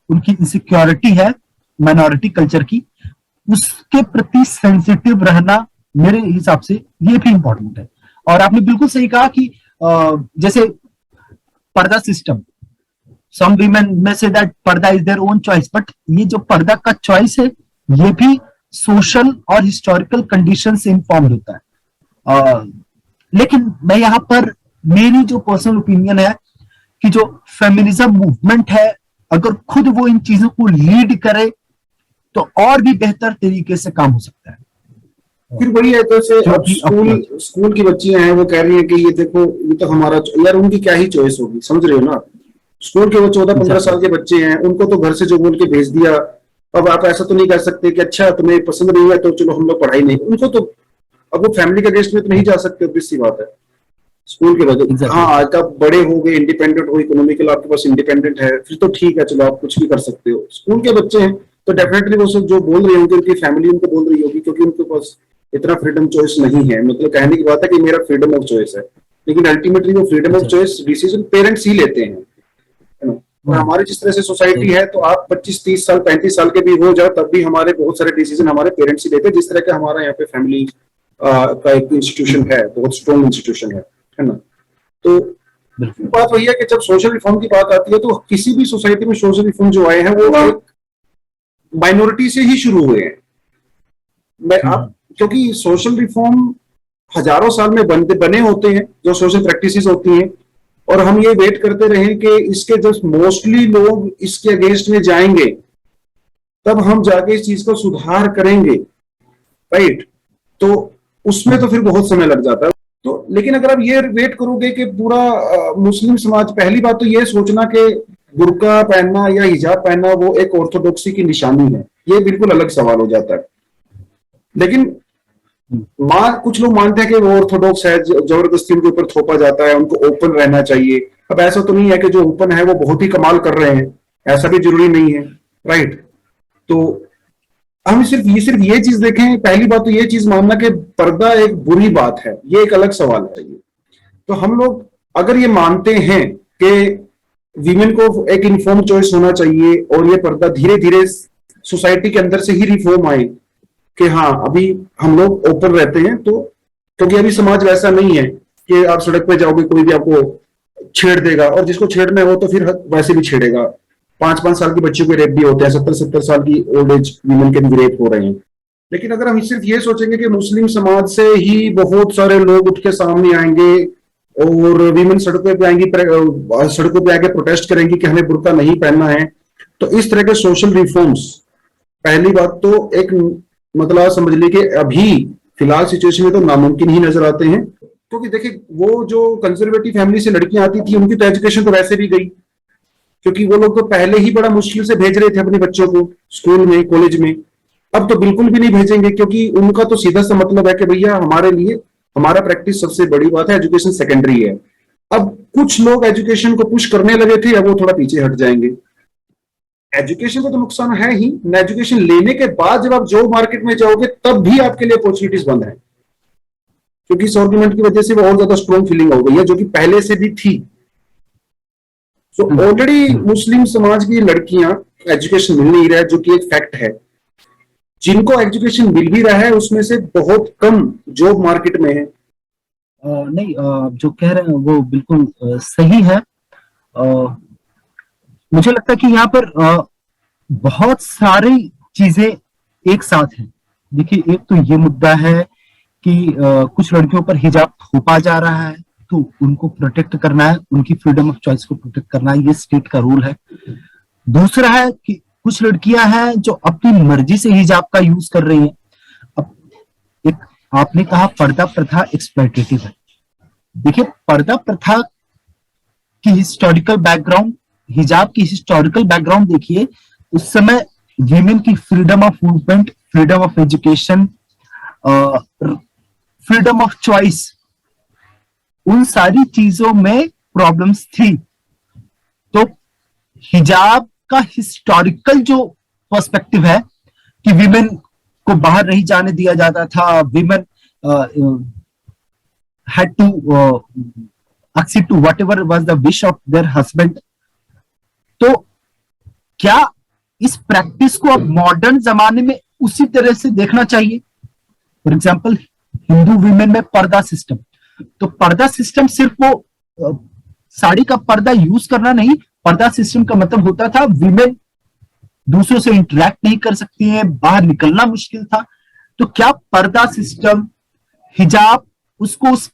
उनकी इनसिक्योरिटी है माइनॉरिटी कल्चर की, उसके प्रति सेंसिटिव रहना मेरे हिसाब से ये भी इंपॉर्टेंट है। और आपने बिल्कुल सही कहा कि जैसे पर्दा सिस्टम, सम वीमेन में से दैट पर्दा is there own choice, but ये जो पर्दा का चॉइस है ये भी सोशल और हिस्टोरिकल कंडीशन से इन्फॉर्म होता है। लेकिन मैं यहां पर मेरी जो पर्सनल ओपिनियन है कि जो फेमिनिज्म मूवमेंट है, अगर खुद वो इन चीजों को लीड करे तो और भी बेहतर तरीके से काम हो सकता है। फिर वही है, तो स्कूल की बच्चियां हैं, वो कह रही है कि ये देखो ये तो हमारा, यार उनकी क्या ही चॉइस होगी, समझ रहे हो ना। स्कूल के वो 14-15 साल के बच्चे हैं, उनको तो घर से जो बोल के भेज दिया। अब आप ऐसा तो नहीं कर सकते कि अच्छा तुम्हें पसंद नहीं है तो चलो हम लोग पढ़ाई नहीं, उनको तो अब वो फैमिली के अगेंस्ट में तो नहीं जा सकते, ऑब्वियस सी बात है। स्कूल के वजह हाँ, आज आप बड़े हो गए, इंडिपेंडेंट हो, इकोनॉमिकल आपके पास इंडिपेंडेंट है, फिर तो ठीक है, चलो आप कुछ भी कर सकते हो। स्कूल के बच्चे हैं तो डेफिनेटली वो सब जो बोल रहे होंगे उनकी फैमिली उनको बोल रही होगी, क्योंकि उनके पास इतना फ्रीडम चॉइस नहीं है। मतलब कहने की बात है कि मेरा फ्रीडम ऑफ चॉइस है, लेकिन अल्टीमेटली वो freedom of choice decision parents ही लेते हैं, है ना। और हमारी जिस तरह से सोसाइटी है, तो आप 25-30 साल 35 साल के भी हो जाओ तब भी हमारे बहुत सारे डिसीजन हमारे पेरेंट्स ही लेते हैं। जिस तरह का हमारा यहाँ पे फैमिली का एक इंस्टीट्यूशन है, बहुत स्ट्रॉन्ग इंस्टीट्यूशन है ना। तो बिल्कुल। बात वही है कि जब सोशल रिफॉर्म की बात आती है तो किसी भी सोसाइटी में सोशल रिफॉर्म जो आए हैं वो एक माइनॉरिटी से ही शुरू हुए हैं। मैं आप क्योंकि सोशल रिफॉर्म हजारों साल में बने होते हैं जो सोशल प्रैक्टिसेस होती हैं, और हम ये वेट करते रहे कि इसके जब मोस्टली लोग इसके अगेंस्ट में जाएंगे तब हम जाके इस चीज को सुधार करेंगे, राइट। तो उसमें तो फिर बहुत समय लग जाता है। तो लेकिन अगर आप ये वेट करोगे कि पूरा मुस्लिम समाज, पहली बात तो ये सोचना कि बुर्का पहनना या हिजाब पहनना वो एक ऑर्थोडॉक्सी की निशानी है, ये बिल्कुल अलग सवाल हो जाता है। लेकिन कुछ लोग मानते हैं कि वो ऑर्थोडॉक्स है, जबरदस्ती उनके ऊपर थोपा जाता है, उनको ओपन रहना चाहिए। अब ऐसा तो नहीं है कि जो ओपन है वो बहुत ही कमाल कर रहे हैं, ऐसा भी जरूरी नहीं है, राइट। तो हम सिर्फ ये चीज देखें, पहली बात तो ये चीज मानना कि पर्दा एक बुरी बात है, ये एक अलग सवाल है। ये तो हम लोग अगर ये मानते हैं कि वीमेन को एक इन्फॉर्म चॉइस होना चाहिए और ये पर्दा धीरे धीरे सोसाइटी के अंदर से ही रिफॉर्म आए कि हाँ अभी हम लोग ओपन रहते हैं, तो क्योंकि अभी समाज वैसा नहीं है कि आप सड़क पे जाओगे कोई भी आपको छेड़ देगा, और जिसको छेड़ना हो तो फिर वैसे भी छेड़ेगा। 5-5 साल की बच्चों के रेप भी होते हैं, 70-70 साल की ओल्ड एज वीमेन के भी रेप हो रहे हैं। लेकिन अगर हम सिर्फ ये सोचेंगे कि मुस्लिम समाज से ही बहुत सारे लोग उठ के सामने आएंगे और वीमेन सड़कों पे आएंगी, सड़कों पे आके प्रोटेस्ट करेंगी कि हमें बुर्का नहीं पहनना है, तो इस तरह के सोशल रिफॉर्म्स पहली बात तो एक मतलब समझ लीजिए कि अभी फिलहाल सिचुएशन में तो नामुमकिन ही नजर आते हैं। क्योंकि देखिए वो जो कंजर्वेटिव फैमिली से लड़कियां आती थी उनकी तो एजुकेशन तो वैसे भी गई, क्योंकि वो लोग तो पहले ही बड़ा मुश्किल से भेज रहे थे अपने बच्चों को स्कूल में कॉलेज में। अब तो बिल्कुल भी नहीं भेजेंगे, क्योंकि उनका तो सीधा सा मतलब है कि भैया हमारे लिए हमारा प्रैक्टिस सबसे बड़ी बात है, एजुकेशन सेकेंडरी है। अब कुछ लोग एजुकेशन को पुश करने लगे थे, अब वो थोड़ा पीछे हट जाएंगे। एजुकेशन का तो नुकसान है ही, एजुकेशन लेने के बाद जब आप जॉब मार्केट में जाओगे तब भी आपके लिए अपॉर्चुनिटीज बंद है, क्योंकि इस आर्गुमेंट की वजह से वो और ज्यादा स्ट्रॉन्ग फीलिंग हो गई है जो कि पहले से भी थी। तो ऑलरेडी मुस्लिम समाज की लड़कियां एजुकेशन मिल नहीं रहा है, जो कि एक फैक्ट है। जिनको एजुकेशन मिल भी रहा है उसमें से बहुत कम जॉब मार्केट में है। नहीं, जो कह रहे हैं वो बिल्कुल सही है। मुझे लगता है कि यहाँ पर बहुत सारी चीजें एक साथ हैं। देखिए, एक तो ये मुद्दा है कि कुछ लड़कियों पर हिजाब थोपा जा रहा है, तो उनको प्रोटेक्ट करना है, उनकी फ्रीडम ऑफ चॉइस को प्रोटेक्ट करना है, ये स्टेट का रूल है। दूसरा है कि कुछ लड़कियां हैं जो अपनी मर्जी से हिजाब का यूज कर रही हैं। अब एक आपने कहा पर्दा प्रथा एक्सप्लॉयटेटिव है। देखिए, पर्दा प्रथा की हिस्टोरिकल बैकग्राउंड, हिजाब की हिस्टोरिकल बैकग्राउंड देखिए। उस समय वीमेन की freedom of movement, freedom of education, freedom of choice, उन सारी चीजों में प्रॉब्लम्स थी। तो हिजाब का हिस्टोरिकल जो पर्सपेक्टिव है कि वीमेन को बाहर नहीं जाने दिया जाता था, women had to accede to whatever was the wish of their husband। तो क्या इस प्रैक्टिस को अब मॉडर्न जमाने में उसी तरह से देखना चाहिए? फॉर एग्जाम्पल, हिंदू वीमेन में पर्दा सिस्टम, तो पर्दा सिस्टम सिर्फ वो साड़ी का पर्दा यूज करना नहीं, पर्दा सिस्टम का मतलब होता था वीमेन दूसरों से इंटरेक्ट नहीं कर सकती हैं, बाहर निकलना मुश्किल था। तो क्या पर्दा सिस्टम, हिजाब, उसको उस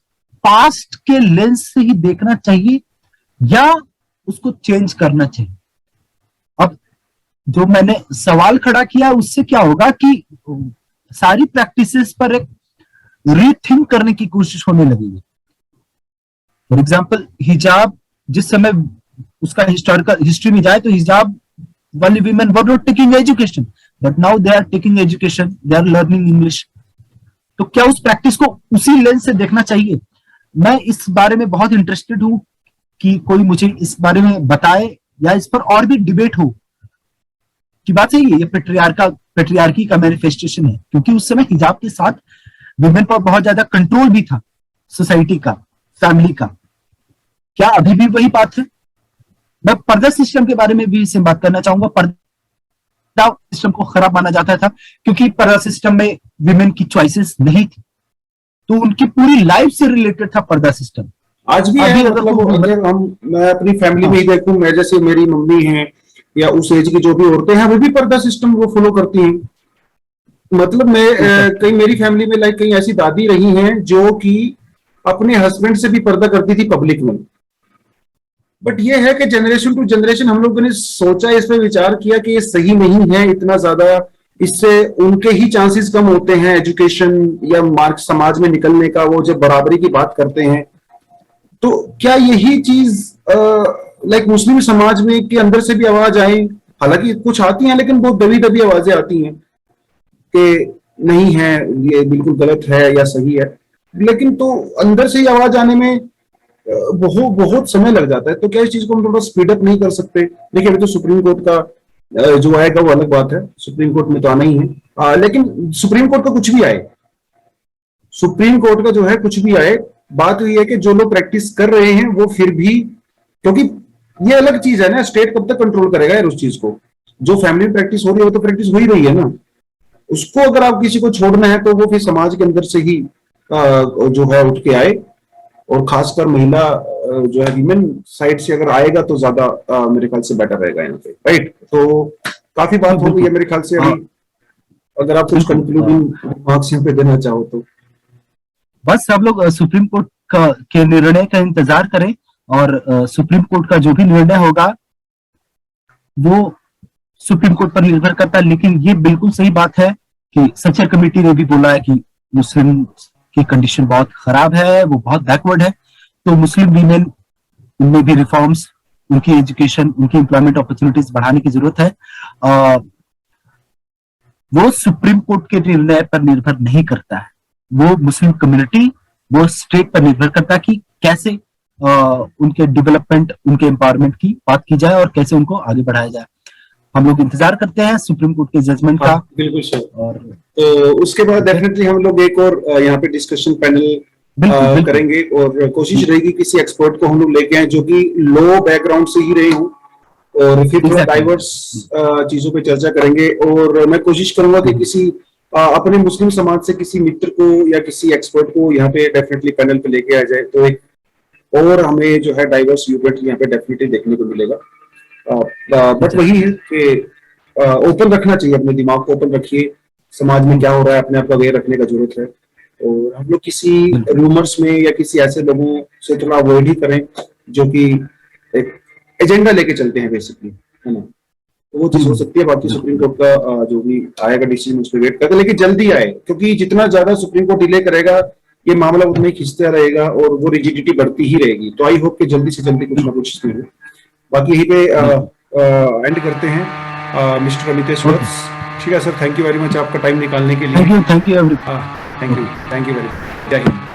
पास्ट के लेंस से ही देखना चाहिए या उसको चेंज करना चाहिए? अब जो मैंने सवाल खड़ा किया उससे क्या होगा कि सारी प्रैक्टिसेस पर एक रीथिंक करने की कोशिश होने लगेगी। फॉर एग्जाम्पल, हिजाब जिस समय उसका हिस्टोरिकल हिस्ट्री में जाए तो हिजाब वाली women were not taking education, but now they are taking education, they are learning English. तो क्या उस प्रैक्टिस को उसी लेंस से देखना चाहिए? मैं इस बारे में बहुत इंटरेस्टेड हूं कि कोई मुझे इस बारे में बताए या इस पर और भी डिबेट हो कि बात सही है, ये पेट्रियार्की का मैनिफेस्टेशन है, क्योंकि उस समय हिजाब के साथ विमेन पर बहुत ज्यादा कंट्रोल भी था सोसाइटी का, फैमिली का। क्या अभी भी वही बात है? मैं पर्दा सिस्टम के बारे में भी इससे बात करना चाहूंगा। पर्दा सिस्टम को खराब माना जाता था क्योंकि पर्दा सिस्टम में विमेन की चॉइसेस नहीं थी, तो उनकी पूरी लाइफ से रिलेटेड था पर्दा सिस्टम। आज भी अभी है, अगर मतलब तुम अगर हम, मैं अपनी फैमिली में हाँ, ही देखूं, मैं जैसे मेरी मम्मी हैं या उस एज की जो भी औरतें हैं वो भी पर्दा सिस्टम वो फॉलो करती हैं। मतलब मैं वो करते कई हैं। मेरी फैमिली में लाइक कई ऐसी दादी रही हैं जो कि अपने हस्बैंड से भी पर्दा करती थी पब्लिक में। बट ये है कि जनरेशन टू जनरेशन हम लोगों ने सोचा, इस पे विचार किया कि ये सही नहीं है इतना ज्यादा, इससे उनके ही चांसेस कम होते हैं एजुकेशन या मार्क समाज में निकलने का, वो जब बराबरी की बात करते हैं। तो क्या यही चीज लाइक मुस्लिम समाज में के अंदर से भी आवाज आए? हालांकि कुछ आती हैं लेकिन बहुत दबी दबी आवाजें आती हैं कि नहीं है, ये बिल्कुल गलत है या सही है। लेकिन तो अंदर से ही आवाज आने में बहुत बहुत समय लग जाता है। तो क्या इस चीज को हम थोड़ा स्पीड अप नहीं कर सकते? देखिए अभी तो सुप्रीम कोर्ट का जो आएगा वो अलग बात है, सुप्रीम कोर्ट में तो आना ही है। लेकिन सुप्रीम कोर्ट का कुछ भी आए, सुप्रीम कोर्ट का जो है कुछ भी आए, बात ये है कि जो लोग प्रैक्टिस कर रहे हैं वो फिर भी, क्योंकि ये अलग चीज है ना, स्टेट कब तक कंट्रोल करेगा यार उस चीज को? जो फैमिली में प्रैक्टिस हो रही है वो तो प्रैक्टिस हो ही रही है ना। उसको अगर आप किसी को छोड़ना है तो वो फिर समाज के अंदर से ही जो है उठ के आए, और खासकर महिला जो है वीमेन साइड से अगर आएगा तो ज्यादा मेरे ख्याल से बेटर रहेगा यहाँ पे, राइट? तो काफी जी बात हो गई है बिल्कुल। मेरे ख्याल से हाँ अभी। अगर आप कुछ बिल्कुल। कंक्लूडिंग रिमार्क्स यहाँ पे देना चाहो तो। बस सब लोग सुप्रीम कोर्ट का के निर्णय का इंतजार करें, और सुप्रीम कोर्ट का जो भी निर्णय होगा वो सुप्रीम कोर्ट पर निर्भर करता है। लेकिन ये बिल्कुल सही बात है कि सचर कमेटी ने भी बोला है कि मुस्लिम की कंडीशन बहुत खराब है, वो बहुत बैकवर्ड है। तो मुस्लिम वीमेन, उनमें भी रिफॉर्म्स, उनकी एजुकेशन, उनकी एम्प्लॉयमेंट अपॉर्चुनिटीज बढ़ाने की जरूरत है। अ, वो सुप्रीम कोर्ट के निर्णय पर निर्भर नहीं करता है, वो मुस्लिम कम्युनिटी, वो स्टेट पर निर्भर करता है कि कैसे उनके डेवलपमेंट, उनके एम्पावरमेंट की बात की जाए और कैसे उनको आगे बढ़ाया जाए। हम लोग इंतजार करते हैं सुप्रीम कोर्ट के जजमेंट हाँ का। बिल्कुल सर। और तो उसके बाद ठीक है, डेफिनेटली हम लोग एक और यहाँ पे डिस्कशन पैनल बिल्कुल बिल्कुल। करेंगे, और जी, कोशिश रहेगी किसी एक्सपर्ट को हम लोग लेके आए जो कि लो बैकग्राउंड से ही रहे हों, और फिर थोड़ा एग्जैक्टली। डाइवर्स चीजों पे चर्चा करेंगे। और मैं कोशिश करूंगा कि किसी अपने मुस्लिम समाज से किसी मित्र को या किसी एक्सपर्ट को यहाँ पे डेफिनेटली पैनल पे लेके आ जाए, तो एक और हमें जो है डाइवर्स यूनिट यहाँ पे डेफिनेटली देखने को मिलेगा। बट वही है कि ओपन रखना चाहिए, अपने दिमाग को ओपन रखिए, समाज में क्या हो रहा है अपने आप को अवेयर रखने का जरूरत है। और हम लोग किसी बिल्कुल रूमर्स में या किसी ऐसे लोगों से थोड़ा अवॉइड ही करें जो कि एक एजेंडा लेके चलते हैं बेसिकली, है ना? तो वो चीज हो सकती है। बाकी सुप्रीम बिल्कुल। कोर्ट का जो भी आएगा डिसीजन उस पर वेट करते हैं, लेकिन जल्दी आए, क्योंकि जितना ज्यादा सुप्रीम कोर्ट डिले करेगा ये मामला उतना ही खिंचता रहेगा और वो रिजिडिटी बढ़ती ही रहेगी। तो आई होप कि जल्दी से जल्दी कुछ ना कुछ इसमें हो। बाकी यहीं पे बिल्कुल। एंड करते हैं मिस्टर अमितेश ओके, वत्स। ठीक है sir, thank you very much आपका टाइम निकालने के लिए। Thank you, thank you every. Thank you, thank you very much. जय हिंद।